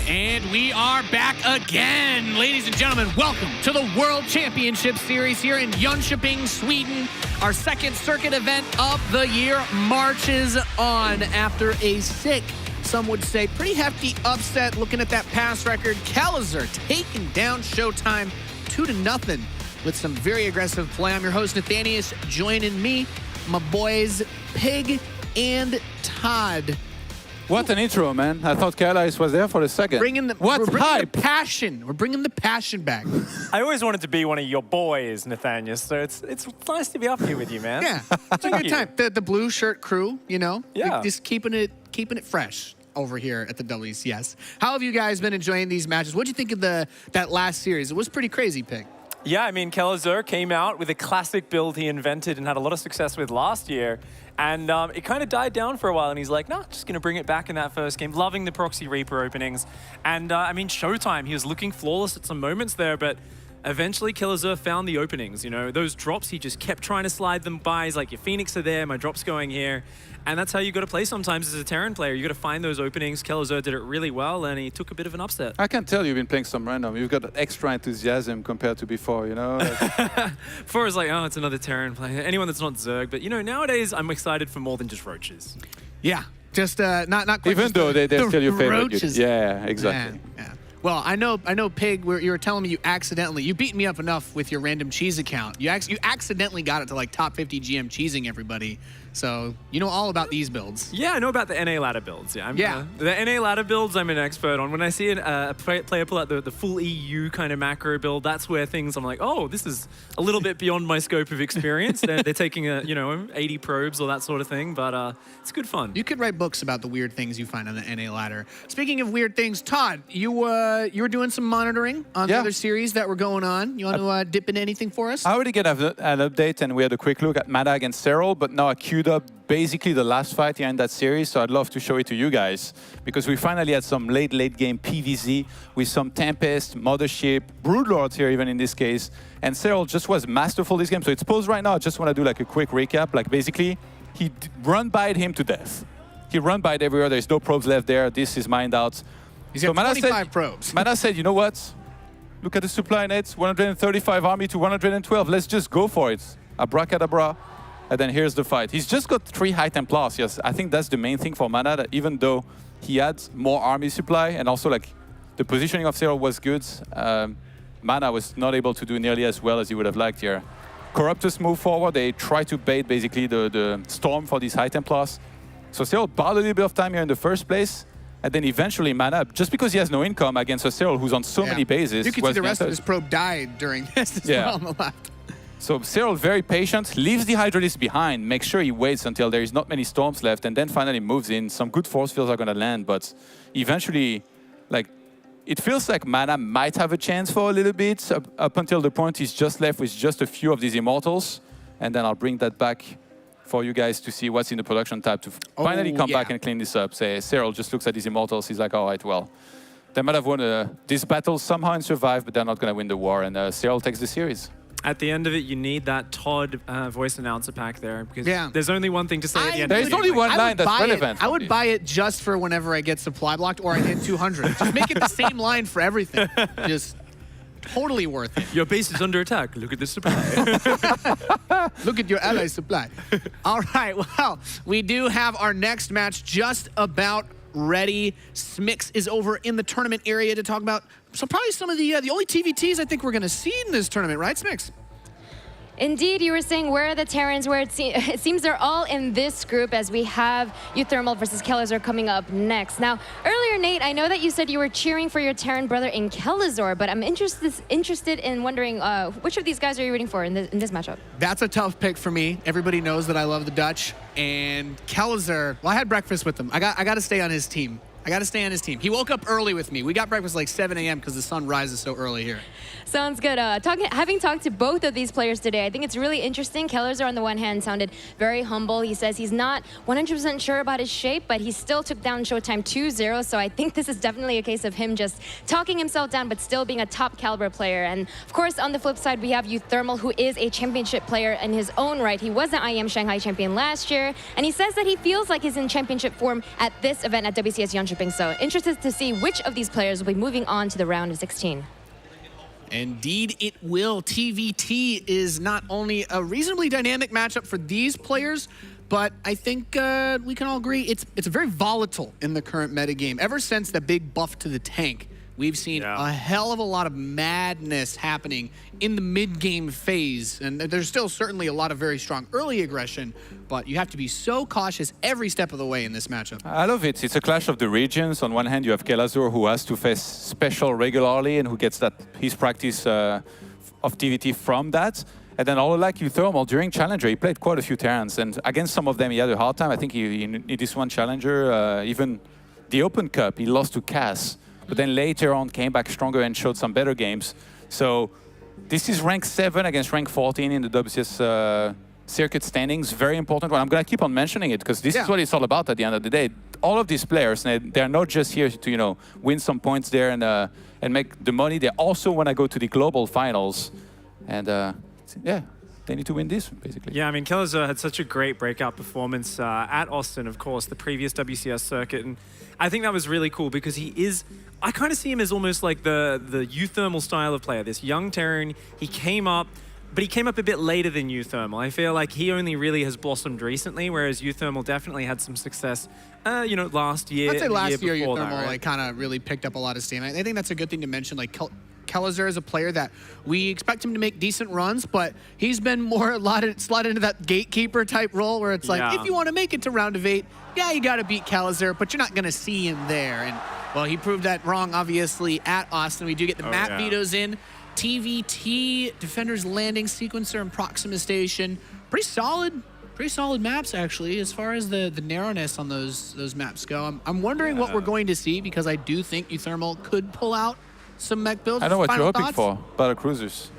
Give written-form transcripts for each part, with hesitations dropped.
And we are back again. Ladies and gentlemen, welcome to the World Championship Series here in Jönköping, Sweden. Our second circuit event of the year marches on after a sick, some would say, pretty hefty upset. Looking at that pass record, Kelazhur taking down Showtime 2-0 with some very aggressive play. I'm your host, Nathanius. Joining me, my boys, Pig and Todd. What an intro, man. I thought Kelazhur was there for a second. We're bringing the passion. We're bringing the passion back. I always wanted to be one of your boys, Nathanius, so it's nice to be up here with you, man. Yeah, it's a good time. The blue shirt crew, you know? Yeah. Just keeping it fresh over here at the WCS. How have you guys been enjoying these matches? What did you think of that last series? It was pretty crazy, Pig. Yeah, I mean, Kelazhur came out with a classic build he invented and had a lot of success with last year. And it kind of died down for a while, and he's like, nah, just going to bring it back in that first game. Loving the Proxy Reaper openings. And, I mean, Showtime, he was looking flawless at some moments there, but eventually Kelazhur found the openings. You know, those drops, he just kept trying to slide them by. He's like, your Phoenix are there, my drop's going here. And that's how you got to play sometimes as a Terran player. You got to find those openings. Kelazhur did it really well, and he took a bit of an upset. I can tell you've been playing some random. You've got extra enthusiasm compared to before, you know? Before it was like, oh, it's another Terran player. Anyone that's not Zerg. But, you know, nowadays I'm excited for more than just roaches. Yeah, just not quite. Even though they're still your favorite. Roaches. Yeah, exactly. Yeah. Well, I know, Pig. You were telling me you beat me up enough with your random cheese account. You accidentally got it to like top 50 GM cheesing everybody. So you know all about these builds. Yeah, I know about the NA ladder builds. Yeah, the NA ladder builds I'm an expert on. When I see a player pull out the full EU kind of macro build, that's where I'm like, oh, this is a little bit beyond my scope of experience. They're taking 80 probes or that sort of thing, but it's good fun. You could write books about the weird things you find on the NA ladder. Speaking of weird things, Todd, you were doing some monitoring on the other series that were going on. You want to dip into anything for us? I already get an update, and we had a quick look at Mana against Serral, but now I queued up basically the last fight here in that series, so I'd love to show it to you guys, because we finally had some late game PvZ with some Tempest, Mothership, Broodlords here even in this case, and Serral just was masterful this game. So it's paused right now. I just want to do like a quick recap. Like basically, he run-byed him to death. He run-byed everywhere. There's no probes left there. This is mined out. He's got 25 probes. Mana said, you know what? Look at the supply nets, 135 army to 112. Let's just go for it. Abracadabra. And then here's the fight. He's just got 3 high Templars. Yes, I think that's the main thing for Mana, that even though he had more army supply and also like the positioning of Serral was good, Mana was not able to do nearly as well as he would have liked here. Corruptus move forward. They try to bait basically the storm for these high Templars. So Serral bought a little bit of time here in the first place. And then eventually Mana, just because he has no income against a Serral who's on so many bases. You can see the rest of his probe died during this as well on the left. So Serral, very patient, leaves the Hydralisk behind, makes sure he waits until there is not many storms left, and then finally moves in. Some good force fields are going to land, but eventually, like, it feels like Mana might have a chance for a little bit, up until the point he's just left with just a few of these Immortals, and then I'll bring that back for you guys to see what's in the production tab to finally come back and clean this up. Say, Serral just looks at these Immortals, he's like, all right, well, they might have won this battle somehow and survived, but they're not going to win the war, and Serral takes the series. At the end of it, you need that Todd voice announcer pack there, because there's only one thing to say at the end. There's only one line that's relevant. I would buy it just for whenever I get supply blocked or I hit 200. Just make it the same line for everything. Just totally worth it. Your base is under attack. Look at the supply. Look at your ally supply. All right, well, we do have our next match just about ready. Smix is over in the tournament area to talk about probably some of the only TvTs I think we're going to see in this tournament, right, Smix? Indeed, you were saying where are the Terrans, where it seems they're all in this group as we have uThermal versus Kelazhur coming up next. Now, earlier, Nate, I know that you said you were cheering for your Terran brother in Kelazhur, but I'm interested in wondering which of these guys are you rooting for in this matchup? That's a tough pick for me. Everybody knows that I love the Dutch, and Kelazhur, well, I had breakfast with him. I got to stay on his team. I got to stay on his team. He woke up early with me. We got breakfast like 7 a.m. because the sun rises so early here. Sounds good. Having talked to both of these players today, I think it's really interesting. Kelazhur, on the one hand, sounded very humble. He says he's not 100% sure about his shape, but he still took down Showtime 2-0. So I think this is definitely a case of him just talking himself down, but still being a top caliber player. And of course, on the flip side, we have uThermal, who is a championship player in his own right. He was an IEM Shanghai champion last year, and he says that he feels like he's in championship form at this event at WCS Jönköping. Jönköping. So interested to see which of these players will be moving on to the round of 16. Indeed, it will. TvT is not only a reasonably dynamic matchup for these players, but I think we can all agree it's very volatile in the current metagame. Ever since the big buff to the tank, we've seen a hell of a lot of madness happening in the mid-game phase. And there's still certainly a lot of very strong early aggression, but you have to be so cautious every step of the way in this matchup. I love it. It's a clash of the regions. On one hand, you have Kelazhur, who has to face special regularly and who gets his practice of TvT from that. And then all like uThermal, during Challenger, he played quite a few Terrans. And against some of them, he had a hard time. I think in this one Challenger, even the Open Cup, he lost to Cass. But then later on came back stronger and showed some better games. So this is rank 7 against rank 14 in the WCS Circuit standings. Very important one. I'm going to keep on mentioning it because this is what it's all about at the end of the day. All of these players, they're not just here to win some points there and make the money. They also want to go to the global finals. And yeah, they need to win this, basically. Yeah, I mean, Kelazhur had such a great breakout performance at Austin, of course, the previous WCS circuit. And I think that was really cool because he is, I kind of see him as almost like the uThermal style of player. This young Terran, he came up, but he came up a bit later than uThermal. I feel like he only really has blossomed recently, whereas uThermal definitely had some success, last year. I'd say last year before uThermal that, right? kind of really picked up a lot of steam. I think that's a good thing to mention. Kelazhur is a player that we expect him to make decent runs, but he's been more slotted into that gatekeeper type role where it's like, if you want to make it to round of 8, you got to beat Kelazhur, but you're not going to see him there. And well, he proved that wrong, obviously, at Austin. We do get the map vetoes in. TvT, Defender's Landing, Sequencer, and Proxima Station. Pretty solid maps, actually, as far as the narrowness on those maps go. I'm wondering what we're going to see because I do think uThermal could pull out some mech builds. I know what you're hoping for, battle cruisers.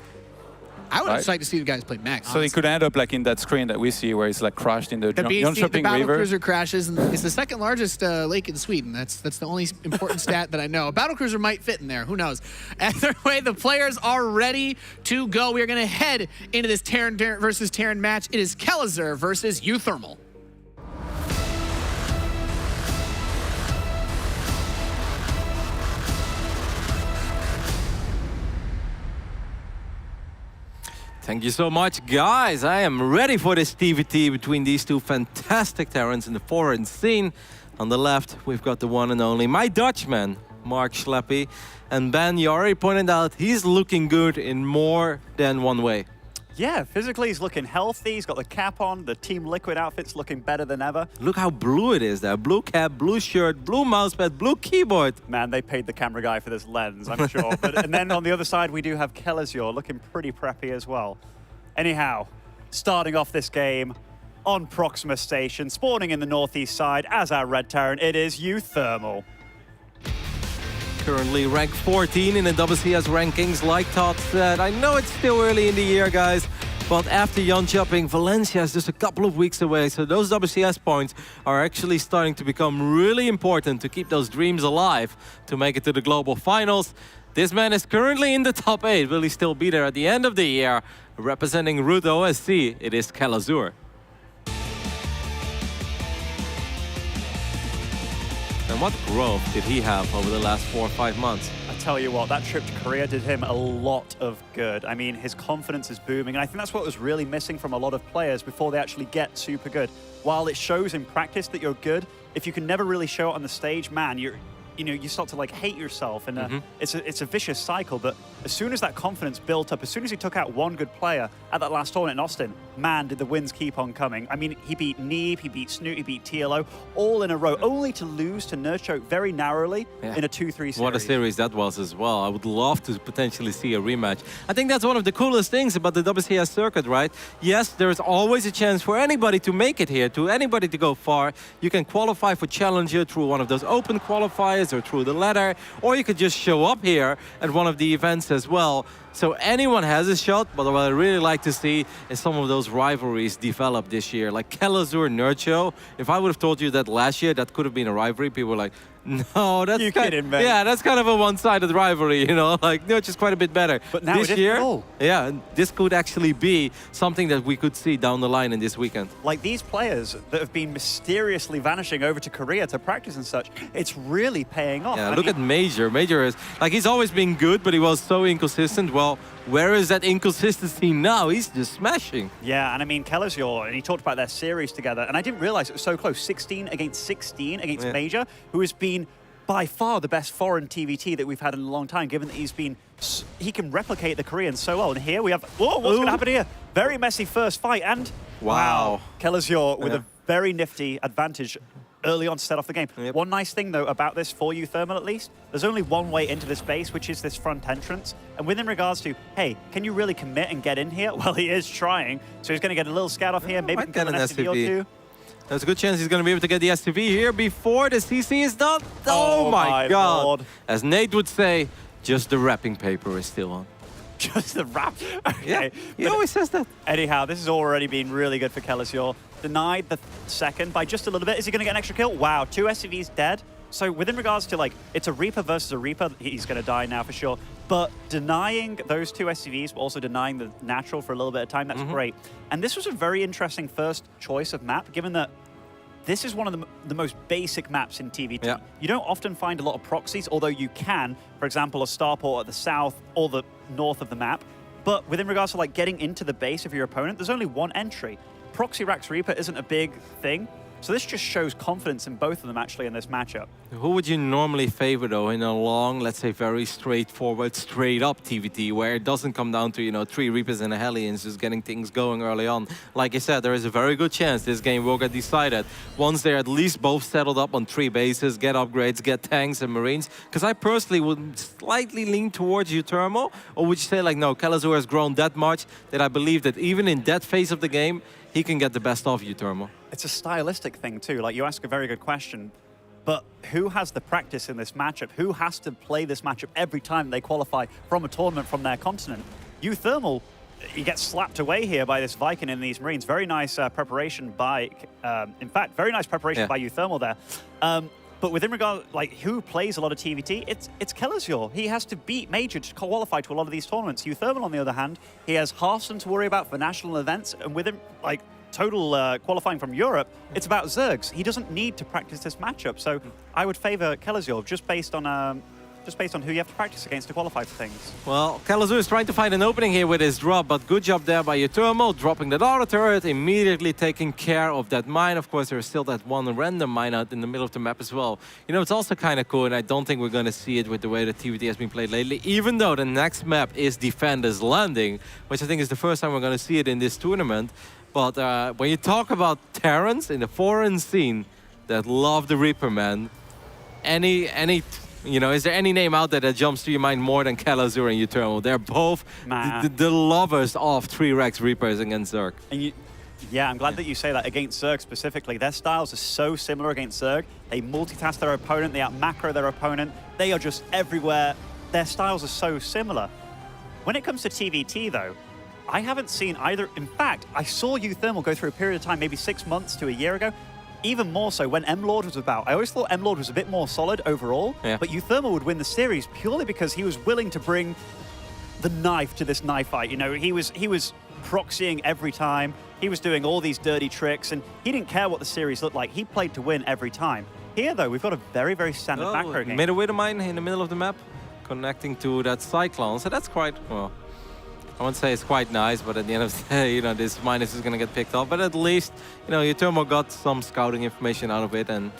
I would just like to see the guys play mech. So he could end up like in that screen that we see where he's like crashed in the The Jönköping battle River. cruiser crashes, and it's the second largest lake in Sweden. That's the only important stat that I know. A battle cruiser might fit in there. Who knows? Either way, the players are ready to go. We are going to head into this Terran versus Terran match. It is Kelazhur versus uThermal. Thank you so much, guys. I am ready for this TvT between these two fantastic Terrans in the foreign scene. On the left, we've got the one and only, my Dutchman, Mark Schleppy. And Ben, you already pointed out, he's looking good in more than one way. Yeah, physically he's looking healthy. He's got the cap on. The Team Liquid outfit's looking better than ever. Look how blue it is there. Blue cap, blue shirt, blue mousepad, blue keyboard. Man, they paid the camera guy for this lens, I'm sure. And then on the other side, we do have Kelazhur looking pretty preppy as well. Anyhow, starting off this game on Proxima Station, spawning in the northeast side as our Red Terran, it is uThermal. Currently ranked 14 in the WCS rankings, like Todd said. I know it's still early in the year, guys, but after Jönköping, Valencia is just a couple of weeks away, so those WCS points are actually starting to become really important to keep those dreams alive, to make it to the global finals. This man is currently in the top 8. Will he still be there at the end of the year? Representing Root OSC, it is Kelazhur. And what growth did he have over the last 4 or 5 months? I tell you what, that trip to Korea did him a lot of good. I mean, his confidence is booming, and I think that's what was really missing from a lot of players before they actually get super good. While it shows in practice that you're good, if you can never really show it on the stage, man, you start to like hate yourself, and it's a vicious cycle. But as soon as that confidence built up, as soon as he took out one good player at that last tournament in Austin, man, did the wins keep on coming. I mean, he beat Neeb, he beat Snoot, he beat TLO, all in a row, only to lose to Nurchoke very narrowly in a 2-3 series. What a series that was as well. I would love to potentially see a rematch. I think that's one of the coolest things about the WCS circuit, right? Yes, there's always a chance for anybody to make it here, to anybody to go far. You can qualify for Challenger through one of those open qualifiers or through the ladder, or you could just show up here at one of the events as well. So anyone has a shot, but what I really like to see is some of those rivalries develop this year. Like Kelazhur, Nurcho. If I would have told you that last year, that could have been a rivalry, people were like, no, that's You kidding, man. yeah, that's kind of a one-sided rivalry, you know. Like Nurcho's quite a bit better. But now this it is year, cool. yeah, this could actually be something that we could see down the line in this weekend. Like these players that have been mysteriously vanishing over to Korea to practice and such, it's really paying off. Yeah, I look mean, at Major. Major is like he's always been good, but he was so inconsistent. Well, where is that inconsistency now? He's just smashing. Yeah, and I mean, Kelazhur, and he talked about their series together, and I didn't realize it was so close. 16 against 16 against Yeah. Major, who has been by far the best foreign TvT that we've had in a long time, given that he can replicate the Koreans so well. And here we have, whoa, what's going to happen here? Very messy first fight, and Wow. Kelazhur with Yeah. a very nifty advantage early on to set off the game. Yep. One nice thing, though, about this for uThermal at least, there's only one way into this base, which is this front entrance. And within regards to, hey, can you really commit and get in here? Well, he is trying. So he's going to get a little scout off here, maybe might get get an an SCV or SCV. two. There's a good chance he's going to be able to get the STV here before the CC is done. Oh my my God. Lord. As Nate would say, just the wrapping paper is still on. Just the wrap. Okay. Yeah, he But always says that. anyhow, this has already been really good for Kelazhur. Denied the second by just a little bit. Is he going to get an extra kill? Wow, 2 SCVs dead. So within regards to, like, it's a Reaper versus a Reaper, he's going to die now for sure. But denying those 2 SCVs, but also denying the natural for a little bit of time, that's great. And this was a very interesting first choice of map, given that this is one of the most basic maps in TvT. Yeah. You don't often find a lot of proxies, although you can, for example, a starport at the south or the north of the map. But within regards to like getting into the base of your opponent, there's only one entry. Proxy Rax Reaper isn't a big thing. So this just shows confidence in both of them actually in this matchup. Who would you normally favor though in a long, let's say very straightforward, straight up TvT where it doesn't come down to, you know, 3 Reapers and a Hellions just getting things going early on? Like I said, there is a very good chance this game will get decided once they're at least both settled up on 3 bases, get upgrades, get tanks and Marines. Because I personally would slightly lean towards uThermal, or would you say like, no, Kelazhur has grown that much that I believe that even in that phase of the game, he can get the best of uThermal. It's a stylistic thing too. Like you ask a very good question, but who has the practice in this matchup? Who has to play this matchup every time they qualify from a tournament from their continent? uThermal, he gets slapped away here by this Viking in these Marines. Very nice preparation by, in fact, very nice preparation by uThermal there. But within regard, like who plays a lot of TvT, it's Kelazhur. He has to beat Major to qualify to a lot of these tournaments. uThermal, on the other hand, he has Hearthstone to worry about for national events, and with him, like total qualifying from Europe, it's about Zergs. He doesn't need to practice this matchup. So I would favor Kelazhur just based on who you have to practice against to qualify for things. Well, Kelazhur is trying to find an opening here with his drop, but good job there by uThermal, dropping that auto turret, immediately taking care of that mine. Of course, there's still that one random mine out in the middle of the map as well. You know, it's also kind of cool, and I don't think we're going to see it with the way that TvT has been played lately, even though the next map is Defenders Landing, which I think is the first time we're going to see it in this tournament. But when you talk about Terrans in the foreign scene that love the Reaper, man, you know, is there any name out there that jumps to your mind more than Kelazhur and uThermal? They're both the lovers of 3 Rex Reapers against Zerg. And yeah, I'm glad that you say that against Zerg specifically. Their styles are so similar against Zerg. They multitask their opponent, they out-macro their opponent. They are just everywhere. Their styles are so similar. When it comes to TvT, though, I haven't seen either. In fact, I saw uThermal go through a period of time, maybe 6 months to a year ago, even more so when M-Lord was about. I always thought M-Lord was a bit more solid overall, but uThermal would win the series purely because he was willing to bring the knife to this knife fight. You know, he was proxying every time. He was doing all these dirty tricks, and he didn't care what the series looked like. He played to win every time. Here, though, we've got a very, very standard macro game. Made a widow mine in the middle of the map, connecting to that Cyclone. So that's quite, well, I wouldn't say it's quite nice, but at the end of the day, you know, this minus is going to get picked up. But at least, you know, uThermal got some scouting information out of it and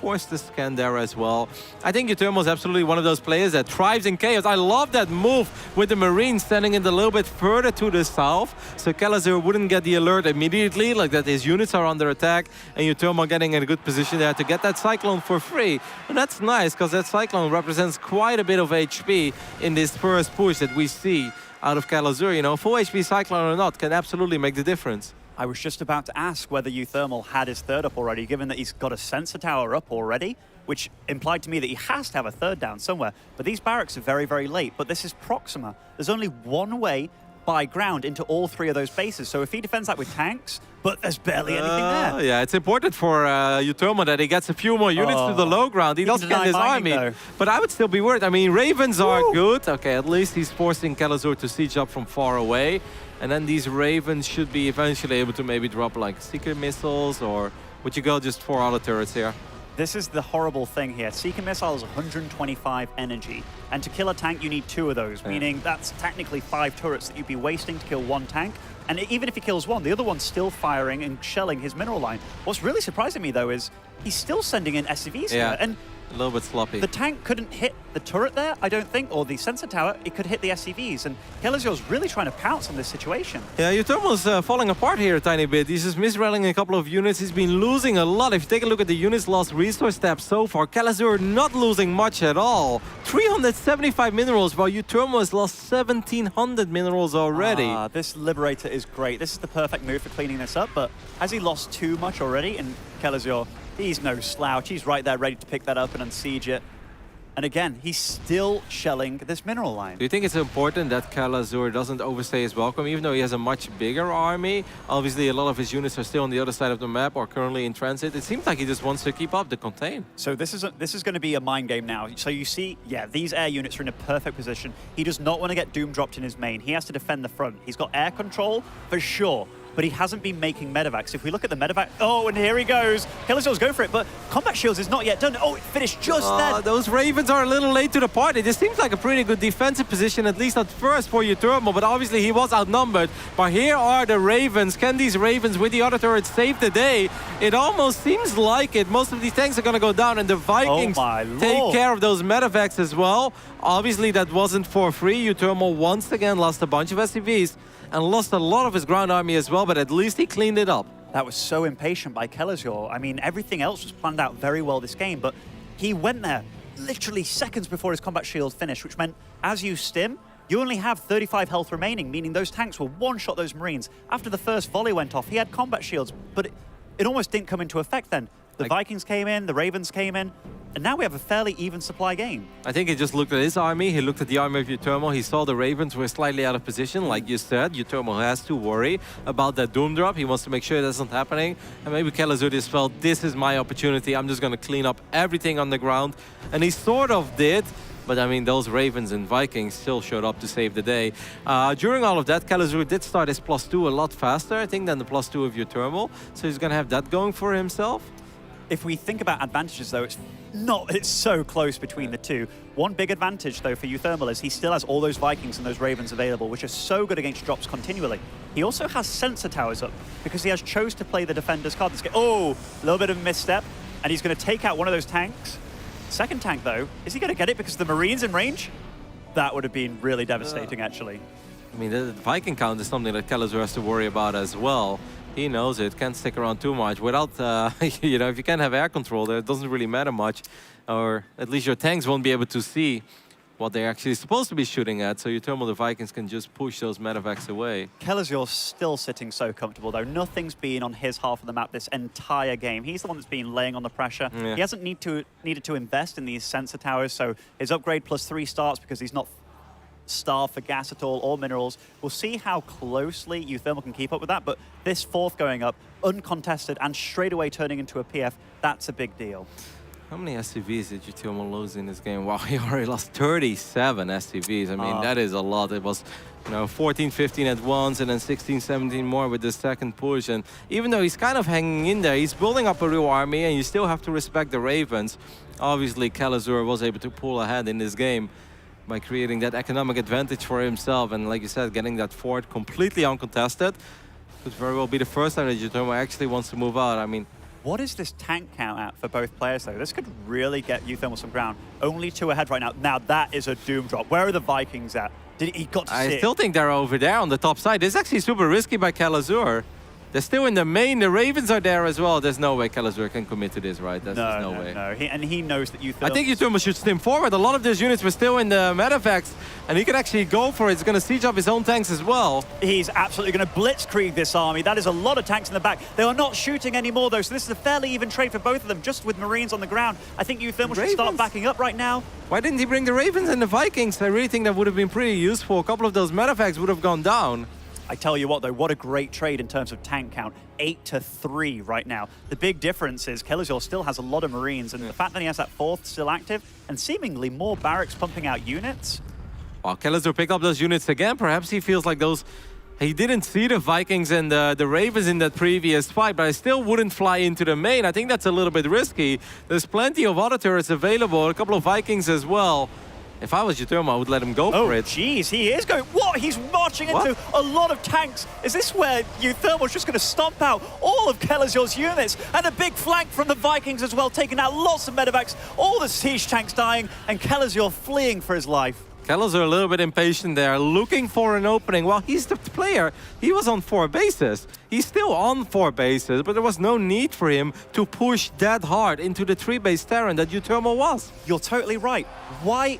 forced the scan there as well. I think uThermal is absolutely one of those players that thrives in chaos. I love that move with the Marine standing in a little bit further to the south, so Kelazhur wouldn't get the alert immediately, like that his units are under attack, and uThermal getting in a good position there to get that Cyclone for free. And that's nice, because that Cyclone represents quite a bit of HP in this first push that we see out of Kelazhur. You know, full HP Cyclone or not can absolutely make the difference. I was just about to ask whether uThermal had his third up already, given that he's got a sensor tower up already, which implied to me that he has to have a third down somewhere. But these barracks are very, very late. But this is Proxima. There's only one way by ground into all three of those bases. So if he defends that with tanks, but there's barely anything there. Yeah, it's important for uThermal that he gets a few more units to the low ground. He doesn't get his army. Though. But I would still be worried. I mean, Ravens are good. Okay, at least he's forcing Kelazhur to siege up from far away. And then these Ravens should be eventually able to maybe drop like Seeker missiles, or would you go just 4 auto turrets here? This is the horrible thing here. Seeker missile is 125 energy. And to kill a tank, you need 2 of those, meaning that's technically 5 turrets that you'd be wasting to kill 1 tank. And even if he kills 1, the other one's still firing and shelling his mineral line. What's really surprising me, though, is he's still sending in SCVs here. And a little bit sloppy. the tank couldn't hit the turret there, I don't think, or the sensor tower. It could hit the SCVs. And Kelazhur's really trying to pounce on this situation. Yeah, uThermal's falling apart here a tiny bit. He's just misrallying a couple of units. He's been losing a lot. If you take a look at the units lost resource tab so far, Kelazhur not losing much at all. 375 minerals, while uThermal has lost 1,700 minerals already. This Liberator is great. This is the perfect move for cleaning this up, but has he lost too much already? And Kelazhur, he's no slouch. He's right there ready to pick that up and unsiege it. And again, he's still shelling this mineral line. Do you think it's important that Kelazhur doesn't overstay his welcome, even though he has a much bigger army? Obviously, a lot of his units are still on the other side of the map or currently in transit. It seems like he just wants to keep up the contain. So this is going to be a mind game now. So you see, yeah, these air units are in a perfect position. He does not want to get Doom dropped in his main. He has to defend the front. He's got air control for sure, but he hasn't been making medevacs. If we look at the medevac, oh, and here he goes. Kelazhur's going for it, but combat shields is not yet done. Oh, it finished just then. Those Ravens are a little late to the party. This seems like a pretty good defensive position, at least at first for uThermal, but obviously he was outnumbered. But here are the Ravens. Can these Ravens with the other turrets save the day? It almost seems like it. Most of these tanks are going to go down, and the Vikings take care of those medevacs as well. Obviously, that wasn't for free. uThermal once again lost a bunch of SCVs and lost a lot of his ground army as well, but at least he cleaned it up. That was so impatient by Kelazhur. I mean, everything else was planned out very well this game, but he went there literally seconds before his combat shield finished, which meant as you stim, you only have 35 health remaining, meaning those tanks will one-shot those Marines. After the first volley went off, he had combat shields, but it almost didn't come into effect then. The Vikings came in, the Ravens came in, and now we have a fairly even supply game. I think he just looked at his army, he looked at the army of uThermal, he saw the Ravens were slightly out of position, like you said. uThermal has to worry about that Doom drop. He wants to make sure that's not happening. And maybe Kelazhur just felt, this is my opportunity, I'm just going to clean up everything on the ground. And he sort of did. But I mean, those Ravens and Vikings still showed up to save the day. During all of that, Kelazhur did start his +2 a lot faster, I think, than the +2 of uThermal. So he's going to have that going for himself. If we think about advantages, though, it's so close between the two. One big advantage, though, for uThermal is he still has all those Vikings and those Ravens available, which are so good against drops continually. He also has sensor towers up because he has chose to play the defender's card. Oh, a little bit of a misstep, and he's going to take out one of those tanks. Second tank, though, is he going to get it because the Marines in range? That would have been really devastating, actually. I mean, the Viking count is something that Kelazhur has to worry about as well. He knows it, can't stick around too much. Without, you know, if you can't have air control there, it doesn't really matter much. Or at least your tanks won't be able to see what they're actually supposed to be shooting at. So uThermal, the Vikings can just push those medevacs away. Kelazhur's still sitting so comfortable, though. Nothing's been on his half of the map this entire game. He's the one that's been laying on the pressure. Yeah. He hasn't needed to invest in these sensor towers, so his upgrade +3 starts because he's not starved for gas at all or minerals. We'll see how closely uThermal can keep up with that, but this fourth going up, uncontested and straight away turning into a PF, that's a big deal. How many SCVs did uThermal lose in this game? Wow, he already lost 37 SCVs. I mean, that is a lot. It was, you know, 14, 15 at once, and then 16, 17 more with the second push. And even though he's kind of hanging in there, he's building up a real army, and you still have to respect the Ravens. Obviously, Kelazhur was able to pull ahead in this game by creating that economic advantage for himself. And like you said, getting that fort completely uncontested could very well be the first time that uThermal actually wants to move out. I mean, what is this tank count at for both players, though? This could really get uThermal some ground. Only 2 ahead right now. Now, that is a Doom drop. Where are the Vikings at? He got to see I still think they're over there on the top side. This is actually super risky by Kelazhur. They're still in the main. The Ravens are there as well. There's no way Kelazhur can commit to this, right? There's just no way. No. He knows that uThermal... I think uThermal should stim forward. A lot of those units were still in the medevacts, and he could actually go for it. He's going to siege up his own tanks as well. He's absolutely going to blitzkrieg this army. That is a lot of tanks in the back. They are not shooting anymore, though, so this is a fairly even trade for both of them, just with Marines on the ground. I think uThermal should start backing up right now. Why didn't he bring the Ravens and the Vikings? I really think that would have been pretty useful. A couple of those medevacts would have gone down. I tell you what, though, what a great trade in terms of tank count. 8-3 right now. The big difference is Kelazhur still has a lot of Marines, and the fact that he has that 4th still active, and seemingly more barracks pumping out units. Well, Kelazhur pick up those units again. Perhaps he feels like those... He didn't see the Vikings and the Ravens in that previous fight, but I still wouldn't fly into the main. I think that's a little bit risky. There's plenty of auto turrets available, a couple of Vikings as well. If I was uThermal, I would let him go for it. Oh, jeez, he is going... What? He's marching into a lot of tanks. Is this where uThermal's just going to stomp out all of Kelazhur's units? And a big flank from the Vikings as well, taking out lots of medevacs, all the siege tanks dying, and Kelazhur fleeing for his life. Kelazhur a little bit impatient there, looking for an opening. Well, he's the player. He was on 4 bases. He's still on 4 bases, but there was no need for him to push that hard into the 3-base Terran that uThermal was. You're totally right. Why?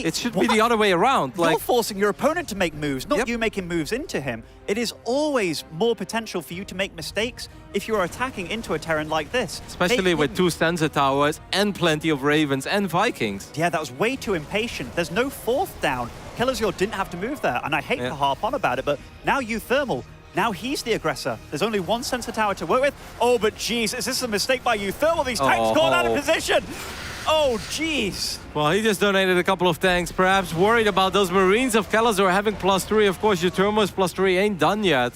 It should be the other way around. You're forcing your opponent to make moves, not you making moves into him. It is always more potential for you to make mistakes if you're attacking into a Terran like this. Especially with 2 sensor towers and plenty of Ravens and Vikings. Yeah, that was way too impatient. There's no 4th down. Kelazhur didn't have to move there, and I hate to harp on about it, but now uThermal, now he's the aggressor. There's only 1 sensor tower to work with. Oh, but jeez, is this a mistake by uThermal? These tanks gone out of position. Oh, jeez. Well, he just donated a couple of tanks, perhaps worried about those Marines of Kelazhur having +3. Of course, uThermal's +3 ain't done yet.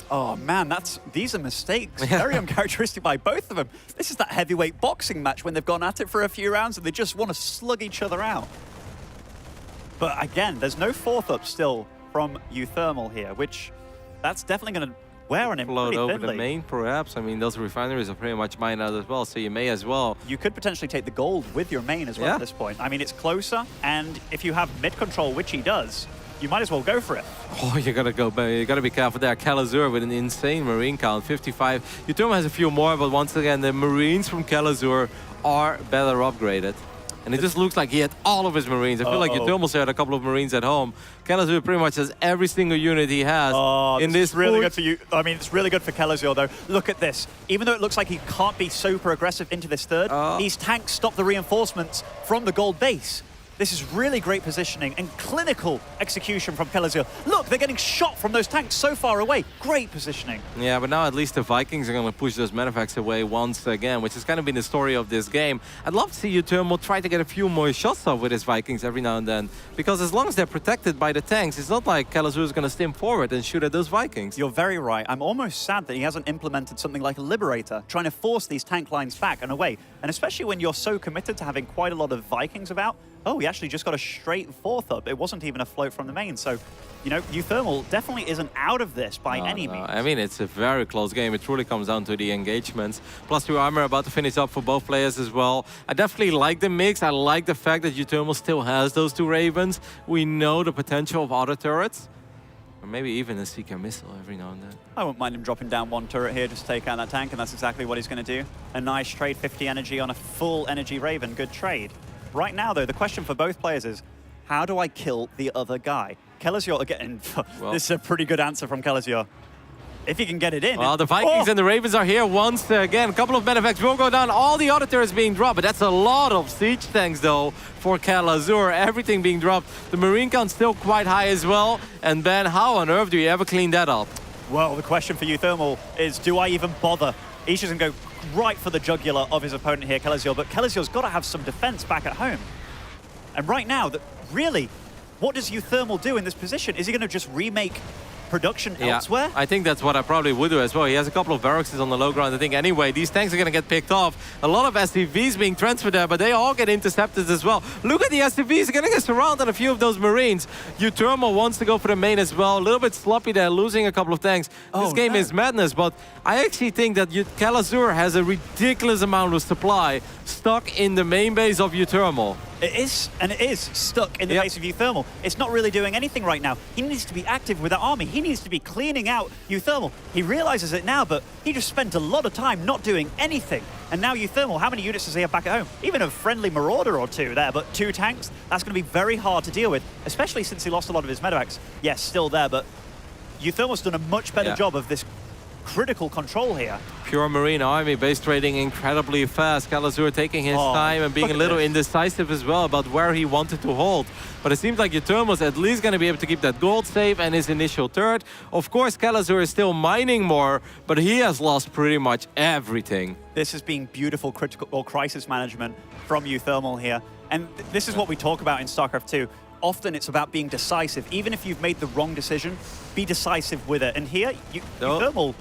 Oh, man, these are mistakes. Very uncharacteristic by both of them. This is that heavyweight boxing match when they've gone at it for a few rounds and they just want to slug each other out. But again, there's no 4th up still from uThermal here, which that's definitely going to wear on him pretty over thinly. the main, perhaps. I mean, those refineries are pretty much mined out as well, so you may as well. You could potentially take the gold with your main as well at this point. I mean, it's closer, and if you have mid-control, which he does, you might as well go for it. Oh, you gotta be careful there. Kelazhur with an insane Marine count, 55. uThermal has a few more, but once again, the Marines from Kelazhur are better upgraded. And it just looks like he had all of his Marines. I feel like uThermal still had a couple of Marines at home. Kelazhur pretty much has every single unit he has in this really good for you. I mean, it's really good for Kelazhur, though. Look at this. Even though it looks like he can't be super aggressive into this 3rd, these tanks stop the reinforcements from the gold base. This is really great positioning and clinical execution from Kelazhur. Look, they're getting shot from those tanks so far away. Great positioning. Yeah, but now at least the Vikings are going to push those medevacts away once again, which has kind of been the story of this game. I'd love to see uThermal try to get a few more shots off with his Vikings every now and then, because as long as they're protected by the tanks, it's not like Kelazhur is going to stim forward and shoot at those Vikings. You're very right. I'm almost sad that he hasn't implemented something like a Liberator, trying to force these tank lines back and away. And especially when you're so committed to having quite a lot of Vikings about, oh, he actually just got a straight 4th up. It wasn't even a float from the main. So, you know, uThermal definitely isn't out of this by any means. I mean, it's a very close game. It truly comes down to the engagements. +2 armor about to finish up for both players as well. I definitely like the mix. I like the fact that uThermal still has those 2 Ravens. We know the potential of auto turrets. Or maybe even a Seeker missile every now and then. I wouldn't mind him dropping down 1 turret here just to take out that tank, and that's exactly what he's going to do. A nice trade, 50 energy on a full energy Raven. Good trade. Right now, though, the question for both players is, how do I kill the other guy? Kelazhur again. This is a pretty good answer from Kelazhur. If he can get it in. Well, the Vikings and the Ravens are here once again. A couple of medevacts will go down. All the auto turrets being dropped, but that's a lot of siege tanks, though, for Kelazhur. Everything being dropped. The Marine count's still quite high as well. And Ben, how on earth do you ever clean that up? Well, the question for uThermal is, do I even bother? He's just going to go right for the jugular of his opponent here, Kelazhur, but Kelazhur's got to have some defense back at home. And right now, really, what does uThermal do in this position? Is he going to just remake production elsewhere? I think that's what I probably would do as well. He has a couple of barracks on the low ground. I think anyway, these tanks are going to get picked off. A lot of SCVs being transferred there, but they all get intercepted as well. Look at the SCVs. They're going to get surrounded a few of those Marines. uThermal wants to go for the main as well. A little bit sloppy there, losing a couple of tanks. This game is madness, but I actually think that Kelazhur has a ridiculous amount of supply stuck in the main base of uThermal. It is, and it is stuck in the base of uThermal. It's not really doing anything right now. He needs to be active with that army. He needs to be cleaning out uThermal. He realizes it now, but he just spent a lot of time not doing anything. And now uThermal, how many units does he have back at home? Even a friendly Marauder or two there, but 2 tanks, that's going to be very hard to deal with, especially since he lost a lot of his medevacs. Yes, still there, but uThermal's done a much better job of this critical control here. Pure Marine army base trading incredibly fast. Kelazhur taking his time and being a little indecisive as well about where he wanted to hold. But it seems like uThermal's at least going to be able to keep that gold safe and his initial turret. Of course, Kelazhur is still mining more, but he has lost pretty much everything. This has been beautiful critical or crisis management from uThermal here. And this is what we talk about in StarCraft 2. Often it's about being decisive. Even if you've made the wrong decision, be decisive with it. And here, uThermal,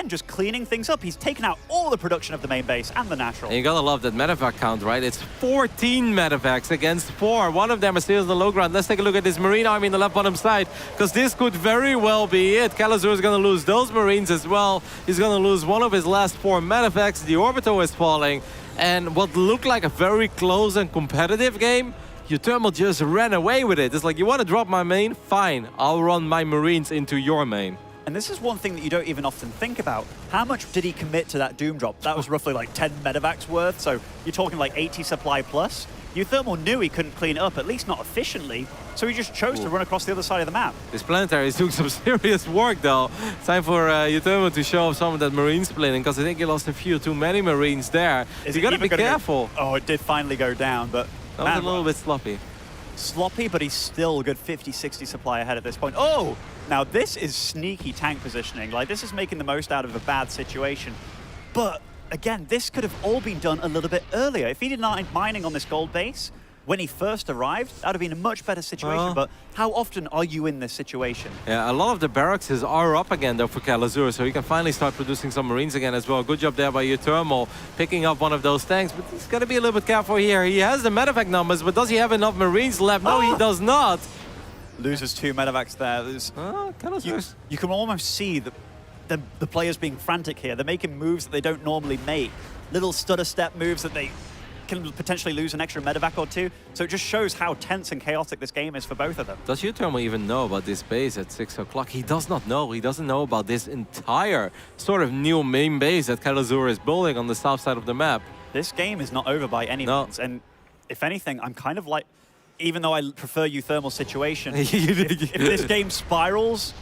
just cleaning things up. He's taken out all the production of the main base and the natural. And you gotta love that medevac count, right? It's 14 medevacs against 4. One of them is still in the low ground. Let's take a look at this Marine army in the left bottom side, because this could very well be it. Kelazhur is gonna lose those Marines as well. He's gonna lose one of his last 4 medevacs. The Orbital is falling. And what looked like a very close and competitive game, uThermal just ran away with it. It's like, you want to drop my main? Fine, I'll run my Marines into your main. And this is one thing that you don't even often think about. How much did he commit to that Doom drop? That was roughly like 10 medevacs worth, so you're talking like 80 supply plus. uThermal knew he couldn't clean it up, at least not efficiently, so he just chose to run across the other side of the map. This planetary is doing some serious work though. Time for uThermal to show off some of that Marine splitting, because I think he lost a few too many Marines there. You gotta be careful. Oh, it did finally go down, but that was a little bit sloppy. Sloppy, but he's still a good 50-60 supply ahead at this point. Oh, now this is sneaky tank positioning. Like, this is making the most out of a bad situation. But again, this could have all been done a little bit earlier. If he did not mining on this gold base when he first arrived, that would have been a much better situation. But how often are you in this situation? Yeah, a lot of the barracks are up again though for Kelazhur, so he can finally start producing some Marines again as well. Good job there by uThermal, picking up one of those tanks, but he's got to be a little bit careful here. He has the medevac numbers, but does he have enough Marines left? No, he does not. Loses 2 medevacs there. You can almost see the players being frantic here. They're making moves that they don't normally make. Little stutter step moves that they can potentially lose an extra medevac or 2. So it just shows how tense and chaotic this game is for both of them. Does uThermal even know about this base at 6 o'clock? He does not know. He doesn't know about this entire sort of new main base that Kelazhur is building on the south side of the map. This game is not over by any means. And if anything, I'm kind of like, even though I prefer uThermal's situation, if this game spirals,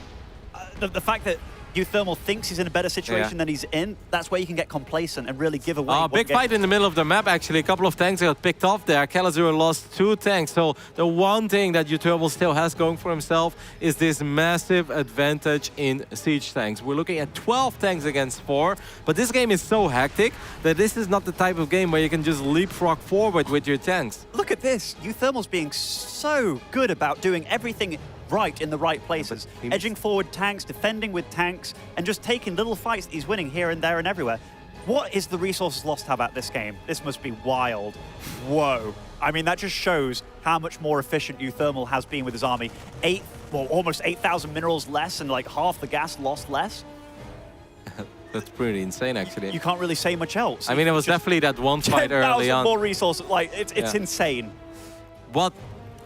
the fact that uThermal thinks he's in a better situation than he's in, that's where you can get complacent and really give away. Big fight in the middle of the map, actually. A couple of tanks got picked off there. Kelazhur lost 2 tanks. So the one thing that uThermal still has going for himself is this massive advantage in siege tanks. We're looking at 12 tanks against 4, but this game is so hectic that this is not the type of game where you can just leapfrog forward with your tanks. Look at this. uThermal's being so good about doing everything right in the right places. Edging forward tanks, defending with tanks, and just taking little fights that he's winning here and there and everywhere. What is the resources lost tab at this game? This must be wild. Whoa. I mean, that just shows how much more efficient uThermal has been with his army. Almost 8,000 minerals less and like half the gas lost less. That's pretty insane, actually. You can't really say much else. I mean, it was definitely that one fight early on. 10,000 more resources. Like, it's insane.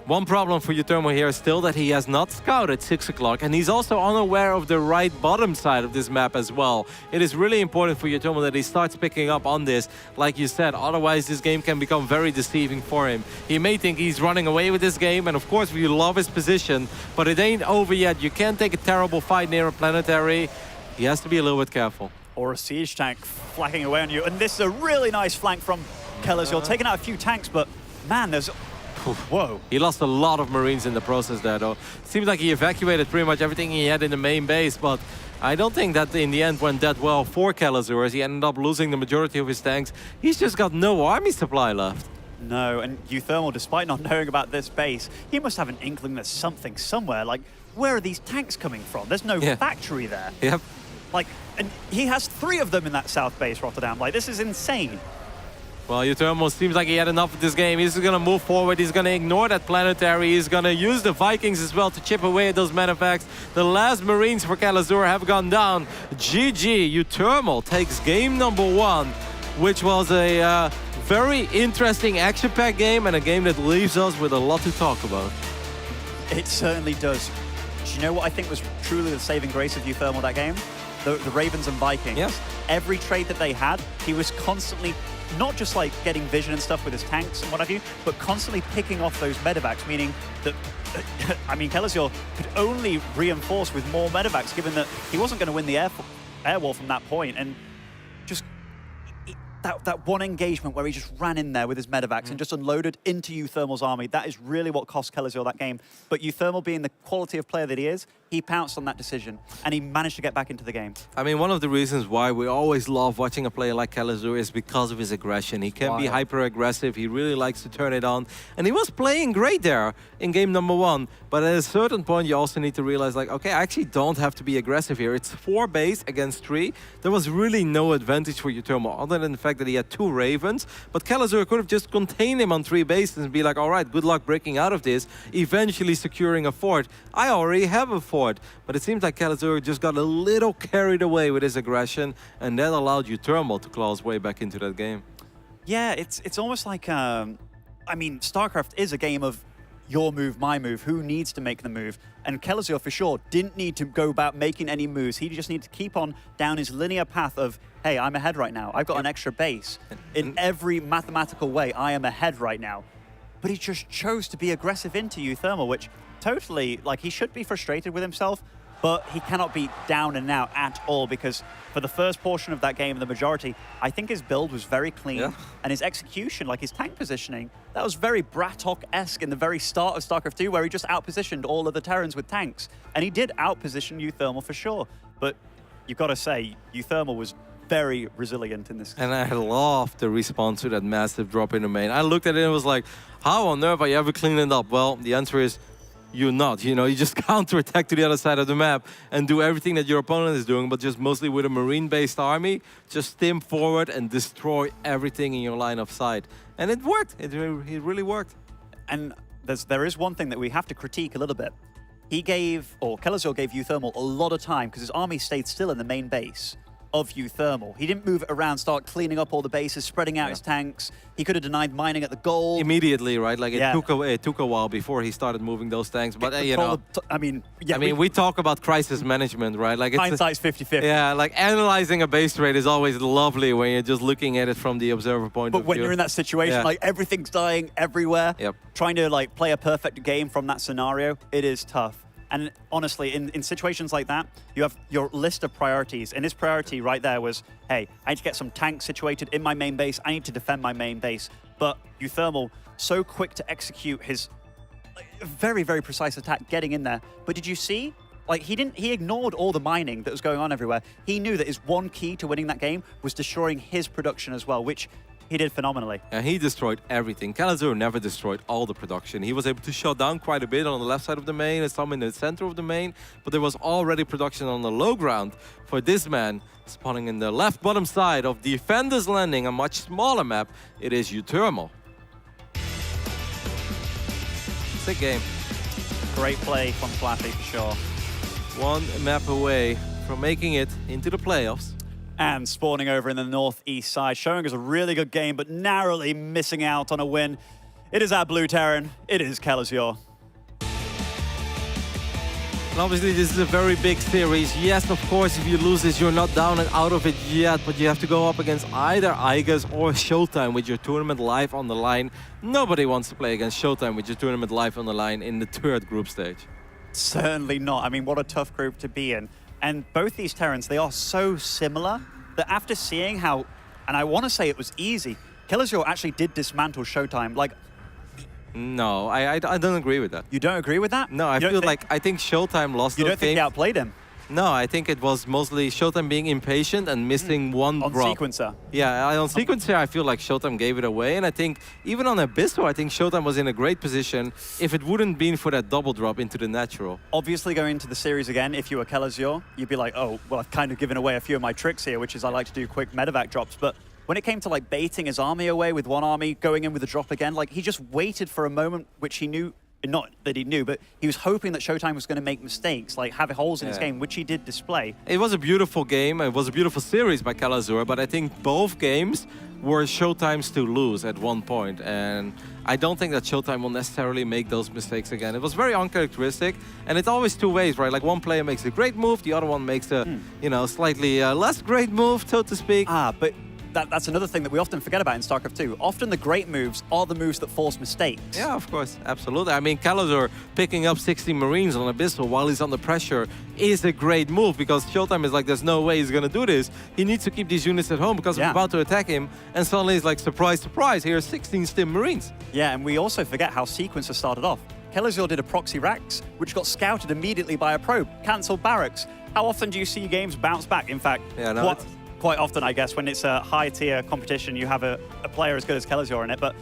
One problem for uThermal here is still that he has not scouted 6 o'clock, and he's also unaware of the right bottom side of this map as well. It is really important for uThermal that he starts picking up on this, like you said, otherwise this game can become very deceiving for him. He may think he's running away with this game, and of course we love his position, but it ain't over yet. You can't take a terrible fight near a planetary. He has to be a little bit careful. Or a siege tank flacking away on you, and this is a really nice flank from Kelazhur, taking out a few tanks, but man, there's... Whoa. He lost a lot of Marines in the process there, though. Seems like he evacuated pretty much everything he had in the main base, but I don't think that in the end went that well for Kelazhur, as he ended up losing the majority of his tanks. He's just got no army supply left. No, and uThermal, despite not knowing about this base, he must have an inkling there's something somewhere. Like, where are these tanks coming from? There's no factory there. Yep. Like, and he has 3 of them in that south base, Rotterdam. Like, this is insane. Well, uThermal seems like he had enough of this game. He's going to move forward. He's going to ignore that planetary. He's going to use the Vikings as well to chip away at those medevacs. The last Marines for Kelazhur have gone down. GG. uThermal takes game number 1, which was a very interesting action-packed game and a game that leaves us with a lot to talk about. It certainly does. Do you know what I think was truly the saving grace of uThermal that game? The Ravens and Vikings. Yes. Every trade that they had, he was constantly not just like getting vision and stuff with his tanks and what have you, but constantly picking off those medevacs, meaning that, I mean, Kelazhur could only reinforce with more medevacs, given that he wasn't going to win the air war from that point. And just that one engagement where he just ran in there with his medevacs and just unloaded into uThermal's army, that is really what cost Kelazhur that game. But uThermal, being the quality of player that he is, he pounced on that decision and he managed to get back into the game. I mean, one of the reasons why we always love watching a player like Kelazhur is because of his aggression. He can be hyper-aggressive, he really likes to turn it on, and he was playing great there in game number 1. But at a certain point, you also need to realize, like, okay, I actually don't have to be aggressive here. It's 4 base against 3. There was really no advantage for uThermal, other than the fact that he had 2 Ravens. But Kelazhur could have just contained him on 3 bases and be like, all right, good luck breaking out of this, eventually securing a fort. I already have a fort. But it seems like Kelazhur just got a little carried away with his aggression, and that allowed uThermal to claw his way back into that game. Yeah, it's almost like, I mean, StarCraft is a game of your move, my move, who needs to make the move. And Kelazhur, for sure, didn't need to go about making any moves. He just needed to keep on down his linear path of, hey, I'm ahead right now. I've got an extra base. In every mathematical way, I am ahead right now. But he just chose to be aggressive into uThermal, which totally, like, he should be frustrated with himself, but he cannot be down and out at all, because for the first portion of that game, the majority, I think his build was very clean, and his execution, like his tank positioning, that was very Bratok-esque in the very start of StarCraft 2, where he just outpositioned all of the Terrans with tanks. And he did outposition uThermal for sure, but you've got to say, uThermal was very resilient in this. And I love the response to that massive drop in the main. I looked at it and was like, how on earth are you ever cleaning it up? Well, the answer is, you're not. You know, you just counterattack to the other side of the map and do everything that your opponent is doing, but just mostly with a marine-based army, just stim forward and destroy everything in your line of sight. And it worked. It really worked. And there is one thing that we have to critique a little bit. Kelazhur gave uThermal a lot of time because his army stayed still in the main base of uThermal. He didn't move it around, start cleaning up all the bases, spreading out his tanks. He could have denied mining at the goal. Immediately, right? Like it took a while before he started moving those tanks. But you know, I mean, we talk about crisis management, right? Like hindsight's 50-50. Yeah, like analyzing a base rate is always lovely when you're just looking at it from the observer point of view. But when you're in that situation, like everything's dying everywhere, trying to like play a perfect game from that scenario, it is tough. And honestly, in situations like that, you have your list of priorities. And his priority right there was, hey, I need to get some tanks situated in my main base. I need to defend my main base. But uThermal, so quick to execute his very, very precise attack, getting in there. But did you see? Like, he ignored all the mining that was going on everywhere. He knew that his one key to winning that game was destroying his production as well, which he did phenomenally. And he destroyed everything. Kelazhur never destroyed all the production. He was able to shut down quite a bit on the left side of the main and some in the center of the main, but there was already production on the low ground for this man spawning in the left bottom side of Defender's Landing, a much smaller map. It is uThermal. Sick game. Great play from Flappy for sure. One map away from making it into the playoffs. And spawning over in the northeast side, showing us a really good game, but narrowly missing out on a win. It is our blue Terran. It is Kelazhur. And obviously, this is a very big series. Yes, of course, if you lose this, you're not down and out of it yet, but you have to go up against either Igas or Showtime with your tournament live on the line. Nobody wants to play against Showtime with your tournament live on the line in the 3rd group stage. Certainly not. I mean, what a tough group to be in. And both these Terrans, they are so similar that after seeing how, and I want to say it was easy, Kelazhur actually did dismantle Showtime. Like, no, I don't agree with that. You don't agree with that? No, I think Showtime lost. You don't think he outplayed him? No, I think it was mostly Showtime being impatient and missing one drop. On Sequencer. Yeah, on Sequencer, I feel like Showtime gave it away. And I think even on Abysso, I think Showtime was in a great position if it wouldn't been for that double drop into the natural. Obviously, going into the series again, if you were Kelazhur, you'd be like, oh, well, I've kind of given away a few of my tricks here, which is I like to do quick medevac drops. But when it came to like baiting his army away with one army, going in with a drop again, like he just waited for a moment which he knew not that he knew, but he was hoping that Showtime was going to make mistakes, like have holes in his game, which he did display. It was a beautiful game. It was a beautiful series by Kelazhur, but I think both games were Showtime's to lose at one point, and I don't think that Showtime will necessarily make those mistakes again. It was very uncharacteristic, and it's always two ways, right? Like one player makes a great move, the other one makes a, you know, slightly less great move, so to speak. But that's another thing that we often forget about in StarCraft 2. Often the great moves are the moves that force mistakes. Yeah, of course, absolutely. I mean, Kelazhur picking up 60 Marines on Abyssal while he's under pressure is a great move, because Showtime is like, there's no way he's going to do this. He needs to keep these units at home because we're about to attack him, and suddenly he's like, surprise, surprise, here's 16 Stim Marines. Yeah, and we also forget how Sequencer started off. Kelazhur did a proxy Rax, which got scouted immediately by a probe, cancelled barracks. How often do you see games bounce back? In fact, quite often, I guess, when it's a high-tier competition, you have a player as good as Kelazhur in it. But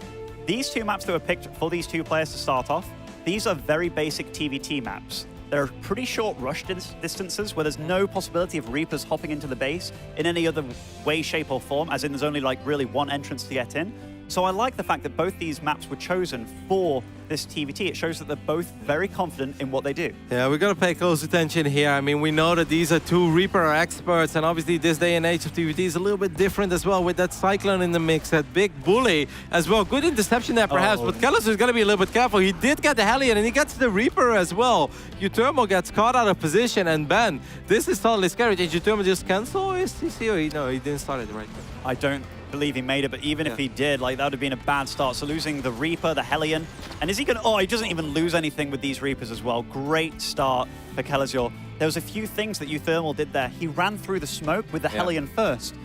these two maps that were picked for these two players to start off, these are very basic TvT maps. They're pretty short rush distances where there's no possibility of Reapers hopping into the base in any other way, shape, or form, as in there's only like really one entrance to get in. So I like the fact that both these maps were chosen for this TvT. It shows that they're both very confident in what they do. Yeah, we're going to pay close attention here. I mean, we know that these are two Reaper experts, and obviously this day and age of TvT is a little bit different as well, with that Cyclone in the mix, that big bully as well. Good interception there perhaps, but Kelazhur is going to be a little bit careful. He did get the Hellion, and he gets the Reaper as well. uThermal gets caught out of position, and Ben, this is totally scary. Did uThermal just cancel? Is he here? No, he didn't start it right. I don't believe he made it, but even if he did, like, that would have been a bad start. So losing the Reaper, the Hellion, and is he gonna, he doesn't even lose anything with these Reapers as well. Great start for Kelazhur. There was a few things that uThermal did there. He ran through the smoke with the Hellion first.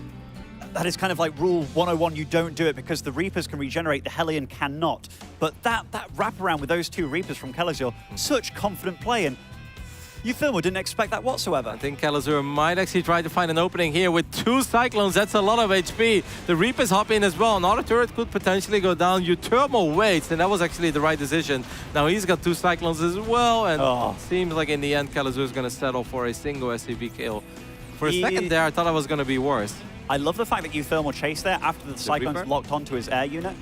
That is kind of like rule 101, you don't do it because the Reapers can regenerate, the Hellion cannot. But that wraparound with those two Reapers from Kelazhur, such confident play, and uThermal didn't expect that whatsoever. I think Kelazhur might actually try to find an opening here with two Cyclones. That's a lot of HP. The Reapers hop in as well. Another turret could potentially go down. uThermal waits, and that was actually the right decision. Now he's got two Cyclones as well, and seems like in the end Kelazhur is going to settle for a single SCV kill. For a second there, I thought I was going to be worse. I love the fact that uThermal chased there after the Cyclones locked onto his air unit.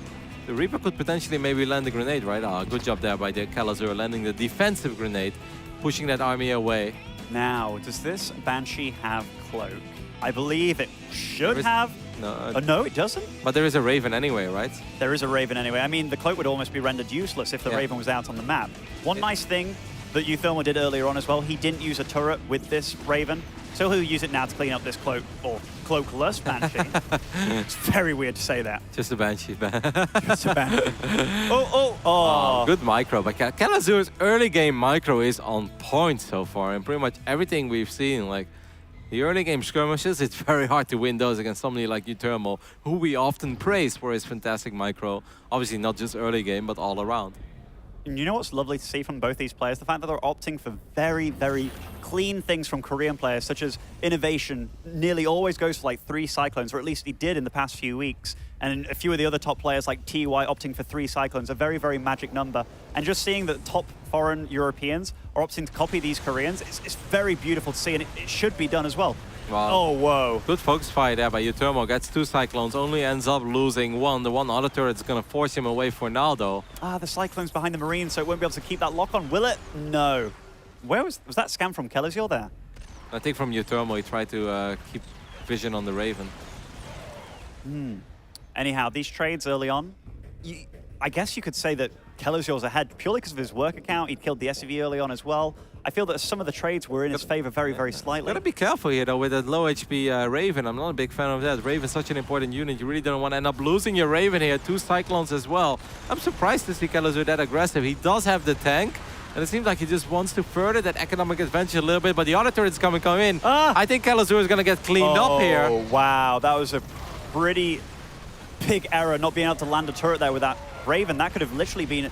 The Reaper could potentially maybe land the grenade, right? Good job there by the Kelazhur landing the defensive grenade, pushing that army away. Now, does this Banshee have Cloak? I believe it should have. No, no, it doesn't. But there is a Raven anyway, right? There is a Raven anyway. I mean, the Cloak would almost be rendered useless if the Raven was out on the map. One nice thing that uThermal did earlier on as well, he didn't use a turret with this Raven, so he'll use it now to clean up this Cloak, or Cloakless Banshee. It's very weird to say that. Just a Banshee. Just a Banshee. Good micro. But Kelazhur's early game micro is on point so far, and pretty much everything we've seen, like the early game skirmishes, it's very hard to win those against somebody like uThermal, who we often praise for his fantastic micro. Obviously not just early game, but all around. And you know what's lovely to see from both these players? The fact that they're opting for very, very clean things from Korean players, such as innovation nearly always goes for like 3 Cyclones, or at least he did in the past few weeks. And a few of the other top players like TY opting for 3 Cyclones, a very, very magic number. And just seeing that top foreign Europeans are opting to copy these Koreans, it's very beautiful to see, and it should be done as well. Wow. Oh, whoa. Good focus fire there by uThermal. Gets 2 Cyclones, only ends up losing 1. The one other turret's going to force him away for now, though. The Cyclone's behind the Marines, so it won't be able to keep that lock on, will it? No. Where was that scam from Kelazhur there? I think from uThermal, he tried to keep vision on the Raven. Anyhow, these trades early on, I guess you could say that Kelazhur's ahead purely because of his work account. He'd killed the SCV early on as well. I feel that some of the trades were in his favor very, very slightly. Gotta be careful here, though, with that low HP Raven. I'm not a big fan of that. Raven's such an important unit. You really don't want to end up losing your Raven here. 2 Cyclones as well. I'm surprised to see Kelazhur that aggressive. He does have the tank, and it seems like he just wants to further that economic advantage a little bit, but the other turret's coming in. I think Kelazhur is going to get cleaned up here. Oh, wow. That was a pretty big error, not being able to land a turret there with that Raven. That could have literally been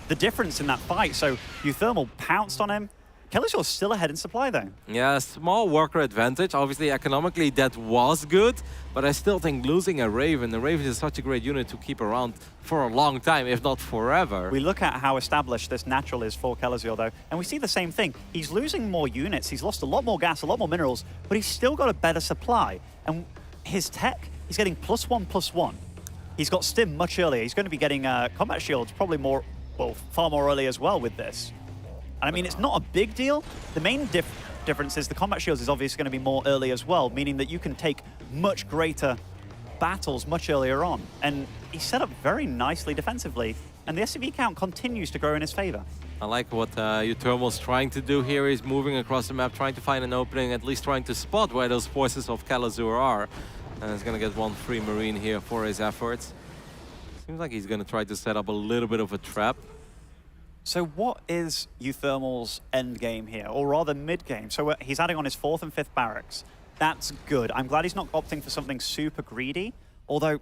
the difference in that fight. So uThermal pounced on him. Kelazhur's still ahead in supply, though. Yeah, small worker advantage. Obviously, economically, that was good, but I still think losing a Raven, the Raven is such a great unit to keep around for a long time, if not forever. We look at how established this natural is for Kelazhur, though, and we see the same thing. He's losing more units, he's lost a lot more gas, a lot more minerals, but he's still got a better supply. And his tech, he's getting +1/+1. He's got Stim much earlier. He's going to be getting combat shields probably more well, far more early as well with this. And I mean, it's not a big deal. The main difference is the combat shields is obviously going to be more early as well, meaning that you can take much greater battles much earlier on. And he's set up very nicely defensively, and the SCV count continues to grow in his favor. I like what uThermal's trying to do here. He's moving across the map, trying to find an opening, at least trying to spot where those forces of Kelazhur are. And he's going to get one free Marine here for his efforts. Seems like he's going to try to set up a little bit of a trap. So what is uThermal's end game here, or rather mid game? So he's adding on his 4th and 5th barracks. That's good. I'm glad he's not opting for something super greedy, although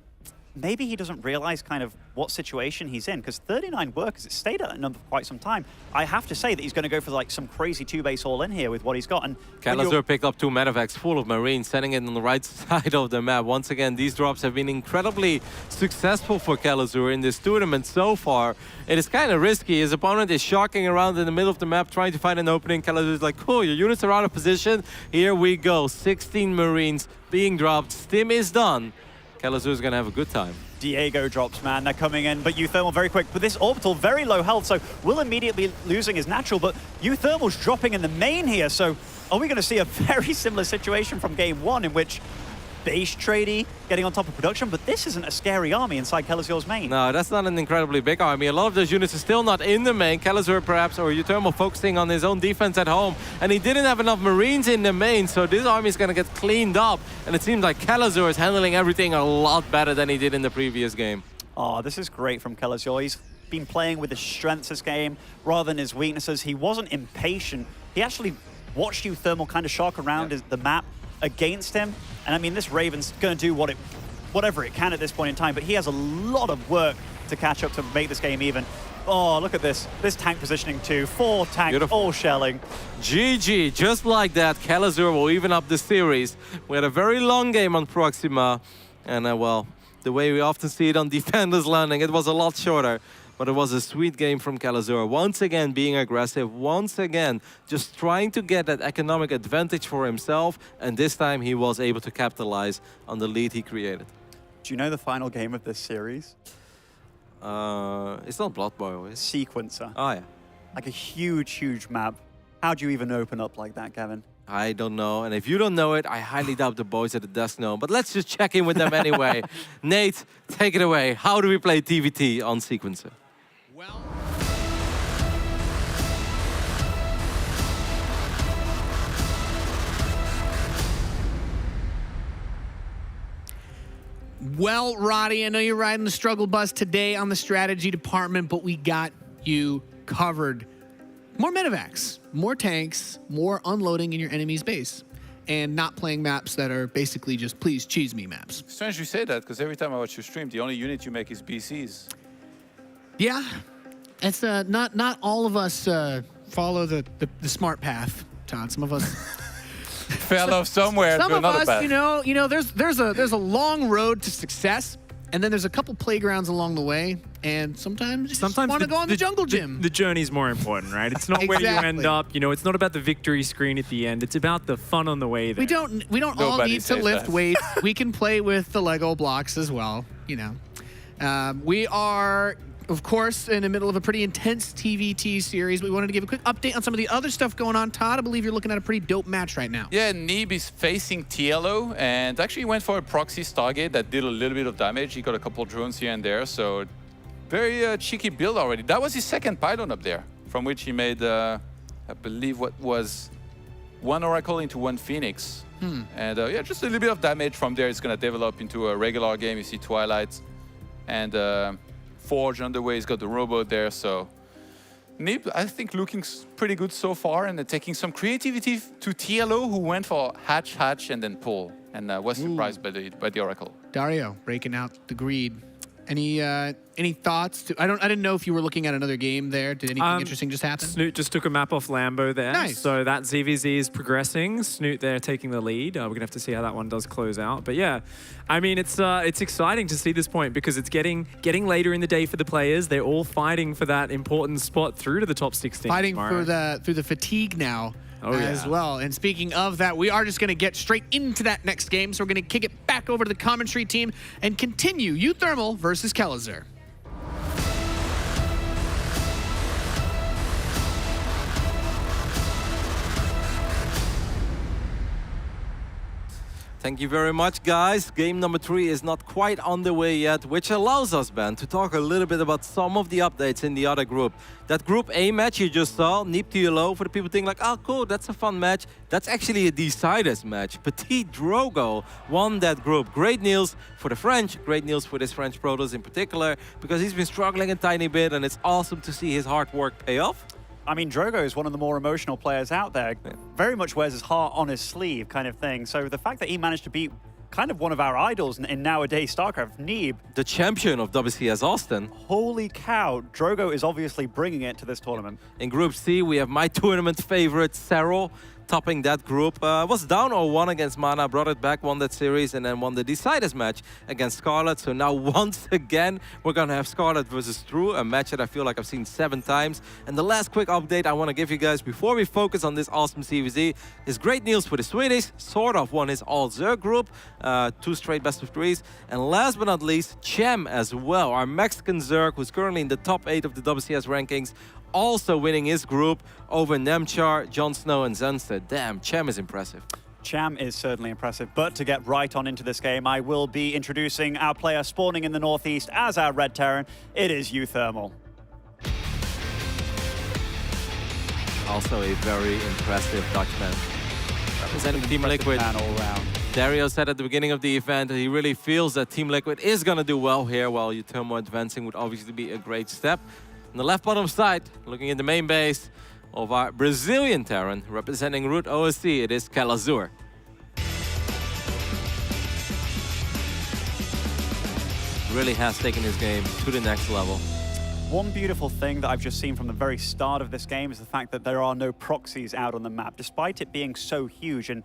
maybe he doesn't realize kind of what situation he's in, because 39 workers, it stayed at that number for quite some time. I have to say that he's going to go for like some crazy 2-base all-in here with what he's got. And Kelazhur picked up 2 medevacs full of Marines, sending it on the right side of the map. Once again, these drops have been incredibly successful for Kelazhur in this tournament so far. It is kind of risky. His opponent is sharking around in the middle of the map, trying to find an opening. Kelazhur is like, cool, your units are out of position. Here we go. 16 Marines being dropped. Stim is done. Kelazhur is going to have a good time. Diego drops, man. They're coming in, but uThermal very quick. But this orbital, very low health, so will immediately be losing his natural, but uThermal's dropping in the main here, so are we going to see a very similar situation from game 1 in which base tradie getting on top of production, but this isn't a scary army inside Kelazhur's main. No, that's not an incredibly big army. A lot of those units are still not in the main. Kelazhur perhaps, or uThermal, focusing on his own defense at home, and he didn't have enough Marines in the main, so this army is going to get cleaned up, and it seems like Kelazhur is handling everything a lot better than he did in the previous game. Oh, this is great from Kelazhur. He's been playing with his strengths this game rather than his weaknesses. He wasn't impatient. He actually watched uThermal kind of shark around the map against him. And I mean, this Raven's going to do whatever it can at this point in time, but he has a lot of work to catch up to make this game even. Oh, look at this. This tank positioning too. 4 tanks, beautiful. All shelling. GG, just like that, Kelazhur will even up the series. We had a very long game on Proxima, and well, the way we often see it on Defenders Landing, it was a lot shorter. But it was a sweet game from Kelazhur. Once again being aggressive, once again just trying to get that economic advantage for himself, and this time he was able to capitalize on the lead he created. Do you know the final game of this series? It's not Blood Boil, is it? Sequencer. Oh yeah. Like a huge, huge map. How do you even open up like that, Kevin? I don't know, and if you don't know it, I highly doubt the boys at the desk know, but let's just check in with them anyway. Nate, take it away. How do we play TvT on Sequencer? Well, Roddy, I know you're riding the struggle bus today on the strategy department, but we got you covered. More medevacs, more tanks, more unloading in your enemy's base, and not playing maps that are basically just please cheese me maps. Strange you say that, because every time I watch you stream, the only unit you make is BCs. Yeah, it's not all of us follow the smart path, Todd. Some of us fell off somewhere some to of another us, path. you know, there's a long road to success, and then there's a couple playgrounds along the way, and sometimes you just want to go on the jungle gym. The journey's more important, right? It's not where you end up. You know, it's not about the victory screen at the end. It's about the fun on the way there. We don't all need to lift weights. We can play with the Lego blocks as well. You know, we are, of course, in the middle of a pretty intense TvT series. We wanted to give a quick update on some of the other stuff going on. Todd, I believe you're looking at a pretty dope match right now. Yeah, Neeb is facing TLO, and actually went for a proxy Stargate that did a little bit of damage. He got a couple drones here and there, so very cheeky build already. That was his second pylon up there, from which he made, I believe, what was 1 Oracle into 1 Phoenix. And yeah, just a little bit of damage from there. It's going to develop into a regular game. You see Twilight and Forge on the way. He's got the robot there, so Nib, I think, looking pretty good so far, and taking some creativity to TLO, who went for hatch, and then pull, and was surprised by the Oracle. Dario breaking out the greed. Any thoughts? I didn't know if you were looking at another game there. Did anything interesting just happen? Snoot just took a map off Lambo there. Nice. So that ZVZ is progressing. Snoot there taking the lead. We're gonna have to see how that one does close out. But yeah, I mean, it's exciting to see this point, because it's getting later in the day for the players. They're all fighting for that important spot through to the top 16. Fighting tomorrow. through the fatigue now. Oh, as well. And speaking of that, we are just going to get straight into that next game. So we're going to kick it back over to the commentary team and continue uThermal versus Kelazhur. Thank you very much, guys. Game number 3 is not quite on the way yet, which allows us, Ben, to talk a little bit about some of the updates in the other group. That Group A match you just saw, Neep to Yellow, for the people thinking like, oh, cool, that's a fun match. That's actually a deciders match. Petit Drogo won that group. Great news for the French, great news for this French Protoss in particular, because he's been struggling a tiny bit, and it's awesome to see his hard work pay off. I mean, Drogo is one of the more emotional players out there. Very much wears his heart on his sleeve kind of thing. So the fact that he managed to beat kind of one of our idols in nowadays StarCraft, Neeb. The champion of WCS Austin. Holy cow, Drogo is obviously bringing it to this tournament. In Group C, we have my tournament favorite, Serral, topping that group. Was down 0-1 against Mana, brought it back, won that series, and then won the deciders match against Scarlet. So now once again, we're gonna have Scarlet versus True, a match that I feel like I've seen 7 times. And the last quick update I want to give you guys before we focus on this awesome CVZ is great news for the Swedish. Sort of won his all-Zerg group, 2 straight best of 3s. And last but not least, Chem as well, our Mexican Zerg, who's currently in the top 8 of the WCS rankings, also winning his group over Nemchar, Jon Snow, and Zenstead. Damn, Chem is impressive. Cham is certainly impressive, but to get right on into this game, I will be introducing our player spawning in the northeast as our Red Terran. It is uThermal. Also a very impressive Dutchman. Representing Team Liquid. Man all round. Dario said at the beginning of the event that he really feels that Team Liquid is going to do well here, while uThermal advancing would obviously be a great step. On the left bottom side, looking at the main base of our Brazilian Terran, representing Root OSC, it is Kelazhur. Really has taken his game to the next level. One beautiful thing that I've just seen from the very start of this game is the fact that there are no proxies out on the map, despite it being so huge. And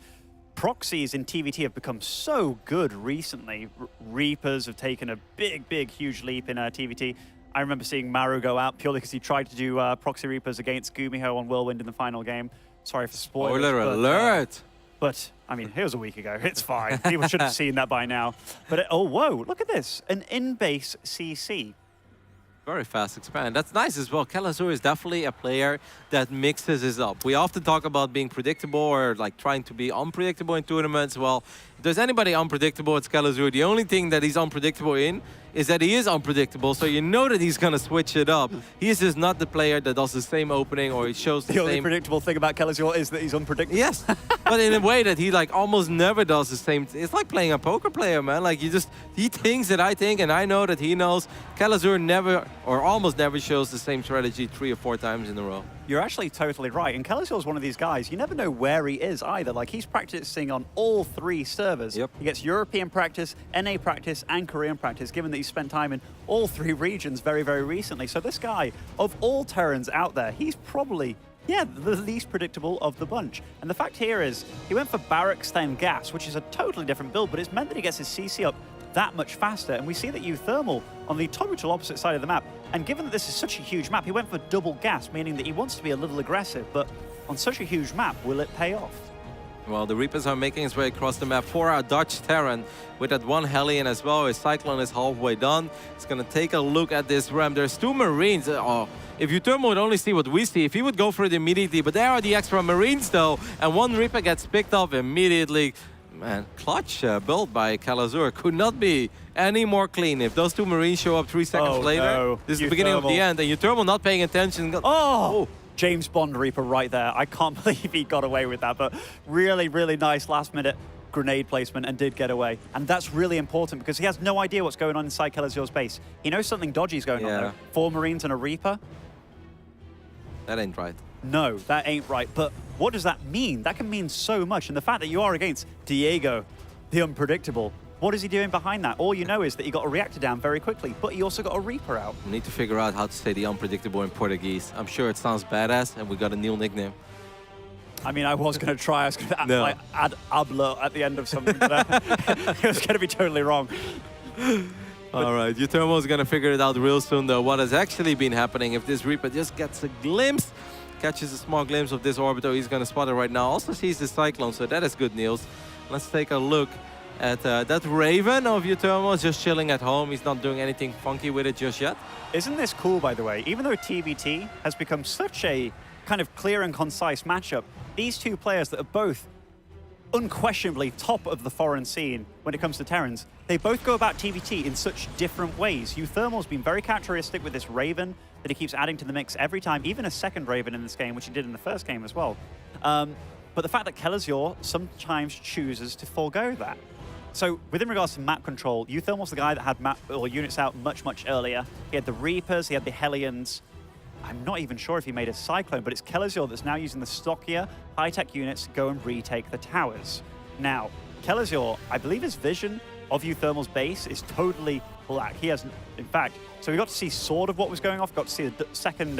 proxies in TvT have become so good recently. Reapers have taken a big, huge leap in TvT. I remember seeing Maru go out purely because he tried to do proxy Reapers against Gumiho on Whirlwind in the final game. Sorry for spoilers. Spoiler alert! But, I mean, it was a week ago. It's fine. People should have seen that by now. But, oh, whoa, look at this. An in-base CC. Very fast expand. That's nice as well. Kelazhur is definitely a player that mixes this up. We often talk about being predictable or like trying to be unpredictable in tournaments. Well, if there's anybody unpredictable, it's Kelazhur. The only thing that he's unpredictable in is that he is unpredictable, so you know that he's gonna switch it up. He is just not the player that does the same opening or he shows the same... The only predictable thing about Kelazhur is that he's unpredictable. Yes, but in a way that he like almost never does the same. It's like playing a poker player, man. Like he thinks that I think and I know that he knows. Kelazhur never or almost never shows the same strategy 3 or 4 times in a row. You're actually totally right. And Kelazhur is one of these guys, you never know where he is either. Like, he's practicing on all 3 servers. Yep. He gets European practice, NA practice, and Korean practice, given that he's spent time in all 3 regions very, very recently. So this guy, of all Terrans out there, he's probably, yeah, the least predictable of the bunch. And the fact here is, he went for Barracks then Gas, which is a totally different build, but it's meant that he gets his CC up that much faster. And we see that uThermal on the total opposite side of the map. And given that this is such a huge map, he went for double gas, meaning that he wants to be a little aggressive. But on such a huge map, will it pay off? Well, the Reapers are making its way across the map for our Dutch Terran with that one Hellion as well. His Cyclone is halfway done. It's going to take a look at this ramp. There's 2 Marines. Oh, if uThermal would only see what we see, if he would go for it immediately. But there are the extra Marines, though. And one Reaper gets picked up immediately. Man, clutch built by Kelazhur could not be any more clean. If those 2 Marines show up 3 seconds later, no. this is the beginning of the end. And uThermal not paying attention. Oh! James Bond Reaper right there. I can't believe he got away with that, but really, really nice last-minute grenade placement and did get away. And that's really important because he has no idea what's going on inside Kelazhur's base. He knows something dodgy is going on there. 4 Marines and a Reaper. That ain't right. No, that ain't right. But what does that mean? That can mean so much. And the fact that you are against Diego, the unpredictable, what is he doing behind that? All you know is that he got a reactor down very quickly, but he also got a Reaper out. We need to figure out how to say the unpredictable in Portuguese. I'm sure it sounds badass, and we got a new nickname. I mean, I was going to try. I was going to like, add habla at the end of something, but it was going to be totally wrong. All right, uThermal is going to figure it out real soon, though, what has actually been happening. If this Reaper just gets a glimpse, catches a small glimpse of this Orbiter, he's going to spot it right now. Also sees the Cyclone, so that is good news. Let's take a look at that Raven of uThermal, just chilling at home. He's not doing anything funky with it just yet. Isn't this cool, by the way? Even though TvT has become such a kind of clear and concise matchup, these 2 players that are both unquestionably top of the foreign scene when it comes to Terrans. They both go about TvT in such different ways. uThermal's been very characteristic with this Raven that he keeps adding to the mix every time, even a second Raven in this game, which he did in the first game as well. But the fact that Kelazhur sometimes chooses to forego that. So within regards to map control, uThermal's the guy that had map or units out much, much earlier. He had the Reapers, he had the Hellions. I'm not even sure if he made a Cyclone, but it's Kelazhur that's now using the stockier, high-tech units to go and retake the towers. Now, Kelazhur, I believe his vision of uThermal's base is totally black. He has, in fact, so we got to see sort of what was going off, got to see the second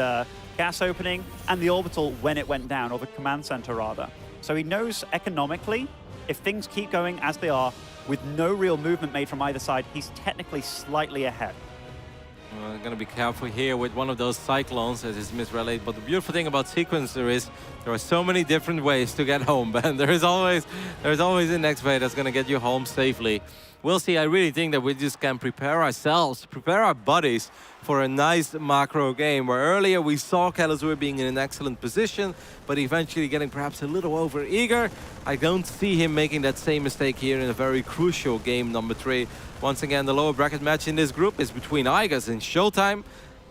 gas opening and the orbital when it went down, or the command center rather. So he knows economically, if things keep going as they are, with no real movement made from either side, he's technically slightly ahead. I'm going to be careful here with one of those cyclones as is misrelayed. But the beautiful thing about Sequencer is there are so many different ways to get home, Ben. There's always the next way that's going to get you home safely. We'll see. I really think that we just can prepare ourselves, prepare our bodies for a nice macro game where earlier we saw Kelazhur being in an excellent position, but eventually getting perhaps a little over-eager. I don't see him making that same mistake here in a very crucial game number 3. Once again, the lower bracket match in this group is between Igas and Showtime.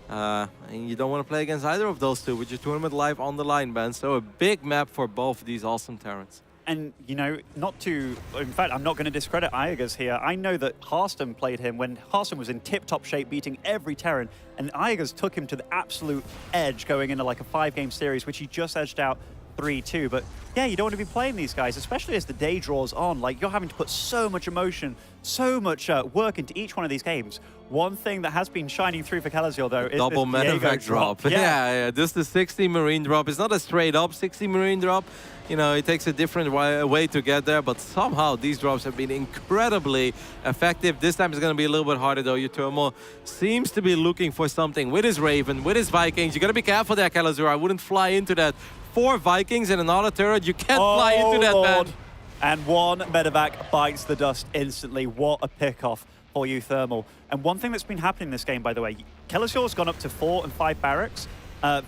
And you don't want to play against either of those two with your tournament live on the line, Ben. So a big map for both of these awesome Terrans. And, you know, not to... In fact, I'm not going to discredit Igas here. I know that Harston played him when Harston was in tip-top shape, beating every Terran, and Igas took him to the absolute edge going into like a 5-game series, which he just edged out 3-2. But, yeah, you don't want to be playing these guys, especially as the day draws on. Like, you're having to put so much emotion, so much work into each one of these games. One thing that has been shining through for Kelazhur, though, is double this medevac drop. Yeah, just the 60 Marine drop. It's not a straight up 60 Marine drop. You know, it takes a different way to get there, but somehow these drops have been incredibly effective. This time it's going to be a little bit harder, though. uThermal seems to be looking for something with his Raven, with his Vikings. You got to be careful there, Kelazhur. I wouldn't fly into that. 4 Vikings and another turret. You can't fly into that, Lord. man. And one medevac bites the dust instantly. What a pickoff for uThermal. And one thing that's been happening in this game, by the way, Kelazhur's gone up to 4 and 5 barracks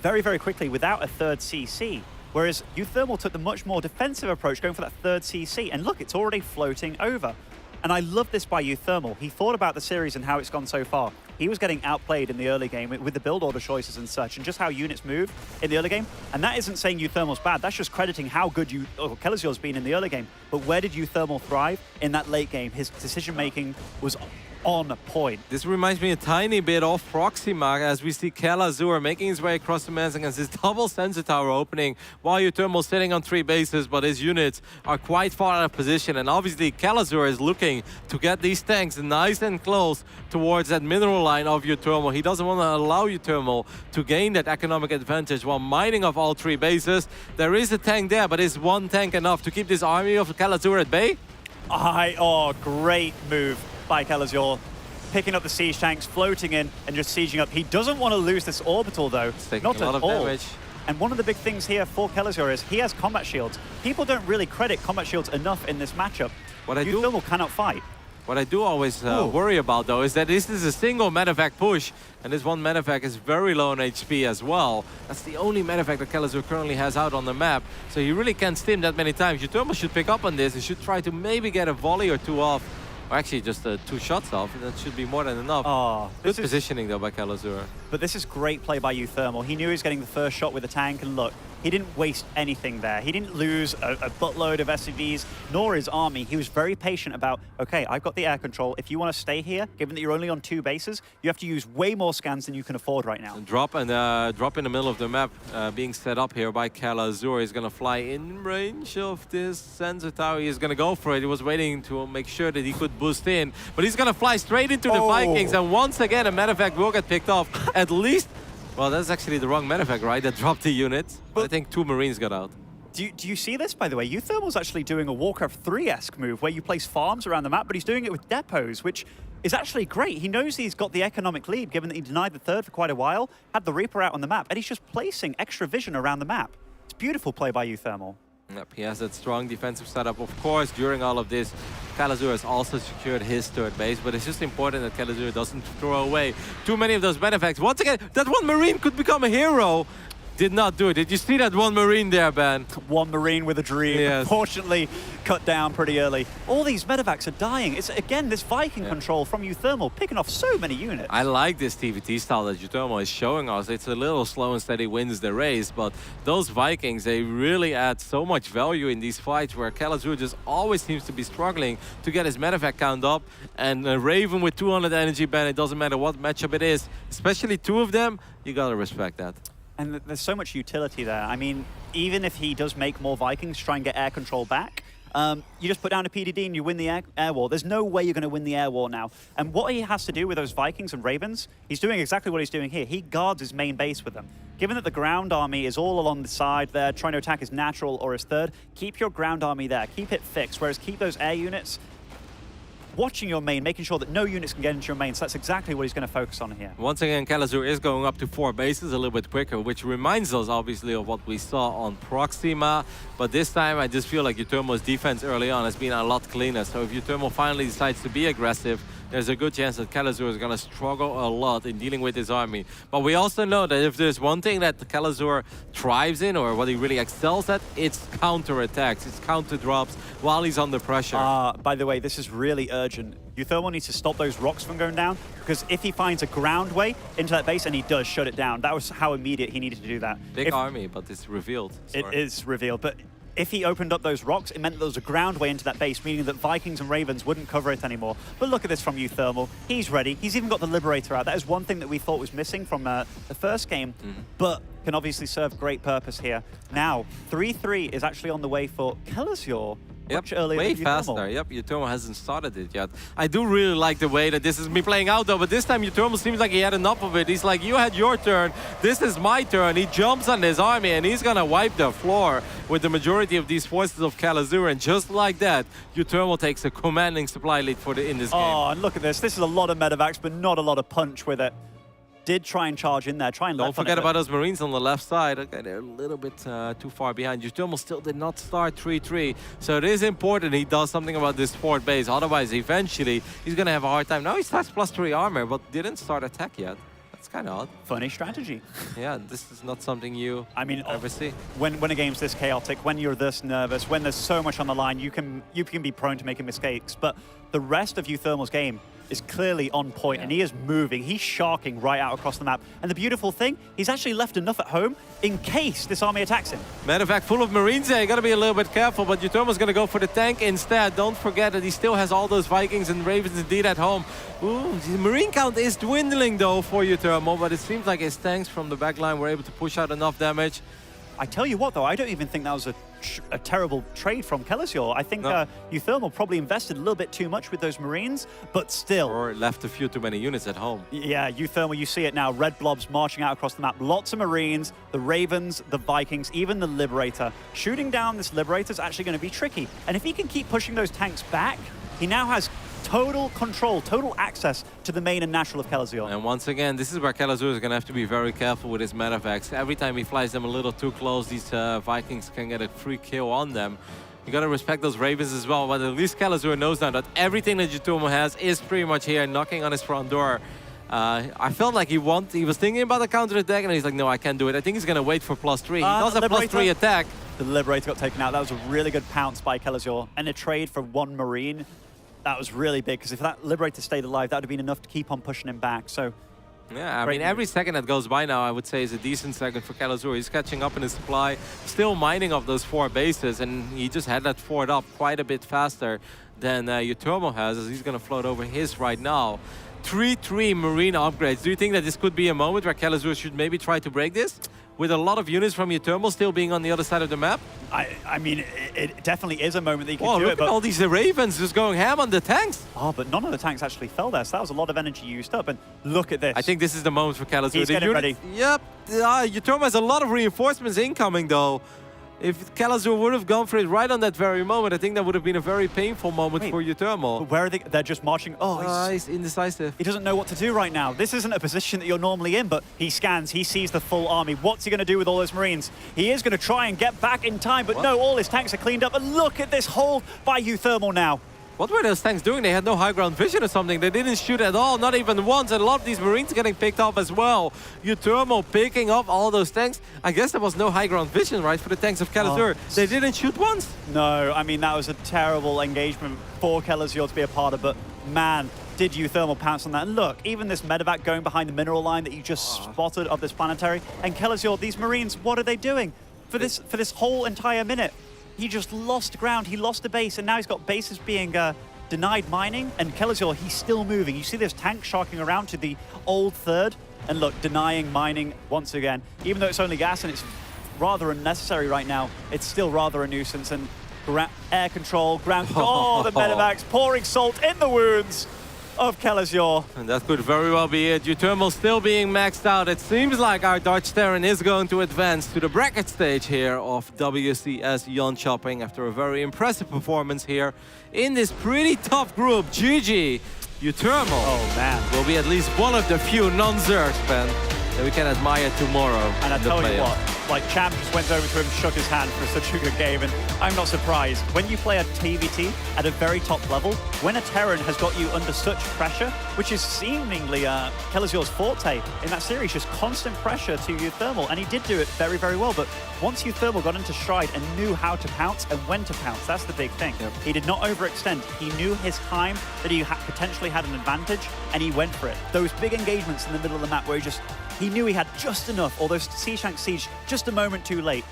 very, very quickly without a third CC. Whereas uThermal took the much more defensive approach, going for that third CC. And look, it's already floating over. And I love this by uThermal. He thought about the series and how it's gone so far. He was getting outplayed in the early game with the build order choices and such, and just how units move in the early game. And that isn't saying uThermal's bad. That's just crediting how good Kelazhur's been in the early game. But where did uThermal thrive? In that late game. His decision-making was on point. This reminds me a tiny bit of Proxima as we see Kelazhur making his way across the maps against his double sensor tower opening while uThermal sitting on 3 bases, but his units are quite far out of position. And obviously Kelazhur is looking to get these tanks nice and close towards that mineral line of uThermal. He doesn't want to allow uThermal to gain that economic advantage while mining off all 3 bases. There is a tank there, but is one tank enough to keep this army of Kelazhur at bay? Great move by Kelazhur, picking up the siege tanks, floating in, and just sieging up. He doesn't want to lose this orbital, though. Not at all. Damage. And one of the big things here for Kelazhur is he has combat shields. People don't really credit combat shields enough in this matchup. uThermal cannot fight. What I do always worry about, though, is that this is a single medevac push, and this one medevac is very low on HP as well. That's the only medevac that Kelazhur currently has out on the map, so he really can't stim that many times. uThermal should pick up on this. He should try to maybe get a volley or 2 off. Or actually, just 2 shots off. That should be more than enough. Good positioning, though, by Kelazhur. But this is great play by uThermal. He knew he was getting the first shot with the tank, and look, he didn't waste anything there. He didn't lose a buttload of SCVs, nor his army. He was very patient about, okay, I've got the air control. If you want to stay here, given that you're only on 2 bases, you have to use way more scans than you can afford right now. And drop in the middle of the map being set up here by Kelazhur. He's going to fly in range of this sensor tower. He's going to go for it. He was waiting to make sure that he could boost in. But he's going to fly straight into the Vikings. And once again, a medevac will get picked off. At least... Well, that's actually the wrong medevac, right? That dropped the unit. But I think 2 Marines got out. Do you see this, by the way? uThermal's actually doing a Warcraft 3-esque move where you place farms around the map, but he's doing it with depots, which is actually great. He knows he's got the economic lead, given that he denied the third for quite a while, had the Reaper out on the map, and he's just placing extra vision around the map. It's beautiful play by uThermal. Yep, he has that strong defensive setup. Of course, during all of this, Kelazhur has also secured his third base, but it's just important that Kelazhur doesn't throw away too many of those medevacs. Once again, that one Marine could become a hero. did not do it. Did you see that one Marine there, Ben? One Marine with a dream. Yes. Unfortunately, cut down pretty early. All these medevacs are dying. It's, again, this Viking control from uThermal, picking off so many units. I like this TvT style that uThermal is showing us. It's a little slow and steady wins the race, but those Vikings, they really add so much value in these fights where Kelazhur just always seems to be struggling to get his medevac count up. And Raven with 200 energy, Ben, it doesn't matter what matchup it is, especially two of them, you gotta respect that. And there's so much utility there. I mean, even if he does make more Vikings, try and get air control back, you just put down a PDD and you win the air war. There's no way you're going to win the air war now. And what he has to do with those Vikings and Ravens, he's doing exactly what he's doing here. He guards his main base with them. Given that the ground army is all along the side there, trying to attack his natural or his third, keep your ground army there. Keep it fixed, whereas keep those air units watching your main, making sure that no units can get into your main. So that's exactly what he's going to focus on here. Once again, Kelazhur is going up to 4 bases a little bit quicker, which reminds us obviously of what we saw on Proxima. But this time I just feel like uThermal's defense early on has been a lot cleaner. So if uThermal finally decides to be aggressive, there's a good chance that Kelazhur is going to struggle a lot in dealing with his army. But we also know that if there's one thing that Kelazhur thrives in, or what he really excels at, it's counter-attacks, it's counter-drops while he's under pressure. By the way, this is really urgent. uThermal needs to stop those rocks from going down, because if he finds a ground way into that base, and he does shut it down, that was how immediate he needed to do that. Big army, but it's revealed. It is revealed, but if he opened up those rocks, it meant that there was a ground way into that base, meaning that Vikings and Ravens wouldn't cover it anymore. But look at this from uThermal. He's ready. He's even got the Liberator out. That is one thing that we thought was missing from the first game, but can obviously serve great purpose here. Now, 3-3 is actually on the way for Kelazhur. Much earlier way than faster. uThermal. Yep, uThermal hasn't started it yet. I do really like the way that this is me playing out though, but this time uThermal seems like he had enough of it. He's like, you had your turn, this is my turn. He jumps on his army and he's gonna wipe the floor with the majority of these forces of Kelazhur, and just like that, uThermal takes a commanding supply lead in this game. Oh, and look at this. This is a lot of medevacs, but not a lot of punch with it. Did try and charge in there, try and Don't forget about those Marines on the left side. Okay, they're a little bit too far behind. uThermal still did not start 3-3. So it is important he does something about this fourth base. Otherwise, eventually, he's going to have a hard time. Now he starts +3 armor, but didn't start attack yet. That's kind of odd. Funny strategy. Yeah, this is not something you ever see. When a game's this chaotic, when you're this nervous, when there's so much on the line, you can be prone to making mistakes. But the rest of uThermal's game is clearly on point, and he is moving. He's sharking right out across the map. And the beautiful thing, he's actually left enough at home in case this army attacks him. Matter of fact, full of Marines there. You got to be a little bit careful, but uThermal's going to go for the tank instead. Don't forget that he still has all those Vikings and Ravens indeed at home. Ooh, the Marine count is dwindling though for uThermal, but it seems like his tanks from the back line were able to push out enough damage. I tell you what, though, I don't even think that was a terrible trade from Kelazhur. I think uThermal probably invested a little bit too much with those Marines, but still. Or left a few too many units at home. Yeah, uThermal, you see it now. Red blobs marching out across the map. Lots of Marines, the Ravens, the Vikings, even the Liberator. Shooting down this Liberator is actually going to be tricky. And if he can keep pushing those tanks back, he now has total control, total access to the main and natural of Kelazhur. And once again, this is where Kelazhur is going to have to be very careful with his medevacs. Every time he flies them a little too close, these Vikings can get a free kill on them. You got to respect those Ravens as well, but at least Kelazhur knows now that everything that uThermal has is pretty much here, knocking on his front door. I felt like he was thinking about the counter-attack, and he's like, no, I can't do it. I think he's going to wait for +3. He does have +3 attack. The Liberator got taken out. That was a really good pounce by Kelazhur. And a trade for one Marine. That was really big, because if that Liberator stayed alive, that would have been enough to keep on pushing him back. So, yeah, I mean, every second that goes by now, I would say, is a decent second for Kelazhur. He's catching up in his supply, still mining up those 4 bases, and he just had that fort up quite a bit faster than uThermal has, as he's going to float over his right now. 3-3 Marine upgrades. Do you think that this could be a moment where Kelazhur should maybe try to break this? With a lot of units from uThermal still being on the other side of the map? I mean, it definitely is a moment that you can do look it. But at all these Ravens just going ham on the tanks. Oh, but none of the tanks actually fell there, so that was a lot of energy used up. And look at this. I think this is the moment for Kelazhur. He's getting ready. Yep. uThermal has a lot of reinforcements incoming, though. If Kelazhur would have gone for it right on that very moment, I think that would have been a very painful moment for uThermal. But where are they? They're just marching. Oh, he's indecisive. He doesn't know what to do right now. This isn't a position that you're normally in, but he scans. He sees the full army. What's he going to do with all those Marines? He is going to try and get back in time, but no, all his tanks are cleaned up. And look at this hold by uThermal now. What were those tanks doing? They had no high ground vision or something. They didn't shoot at all, not even once. And a lot of these Marines getting picked off as well. uThermal picking up all those tanks. I guess there was no high ground vision, right, for the tanks of Kelazhur. They didn't shoot once. No, I mean, that was a terrible engagement for Kelazhur to be a part of, but man, did uThermal pounce on that. And look, even this medevac going behind the mineral line that you just spotted of this planetary, and Kelazhur, these Marines, what are they doing? For this whole entire minute, he just lost ground, he lost a base, and now he's got bases being denied mining, and Kelazhur, he's still moving. You see this tank sharking around to the old third, and look, denying mining once again. Even though it's only gas and it's rather unnecessary right now, it's still rather a nuisance, and air control, ground control, the medevacs pouring salt in the wounds of Kelazhur. And that could very well be it. uThermal still being maxed out. It seems like our Dutch Terran is going to advance to the bracket stage here of WCS Jönköping after a very impressive performance here in this pretty tough group. GG, uThermal. Oh man, will be at least one of the few non-Zergs, Ben, that we can admire tomorrow. And I tell you what, like Champ just went over to him, shook his hand for such a good game, and I'm not surprised. When you play a TvT at a very top level, when a Terran has got you under such pressure, which is seemingly Kelazhur's forte in that series, just constant pressure to uThermal, and he did do it very, very well. But once uThermal got into stride and knew how to pounce and when to pounce, that's the big thing. Yep. He did not overextend. He knew his time, that he potentially had an advantage, and he went for it. Those big engagements in the middle of the map where he knew he had just enough, although Siege Tank Siege just a moment too late.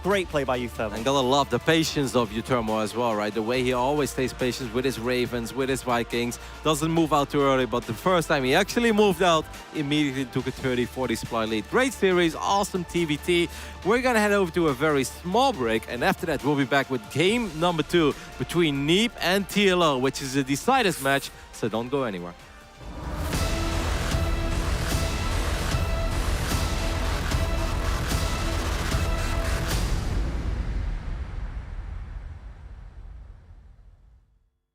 Great play by uThermal. And gotta love the patience of uThermal as well, right? The way he always stays patient with his Ravens, with his Vikings. Doesn't move out too early, but the first time he actually moved out, immediately took a 30-40 supply lead. Great series, awesome TvT. We're gonna head over to a very small break, and after that we'll be back with game number 2 between Neep and TLO, which is a deciders match, so don't go anywhere.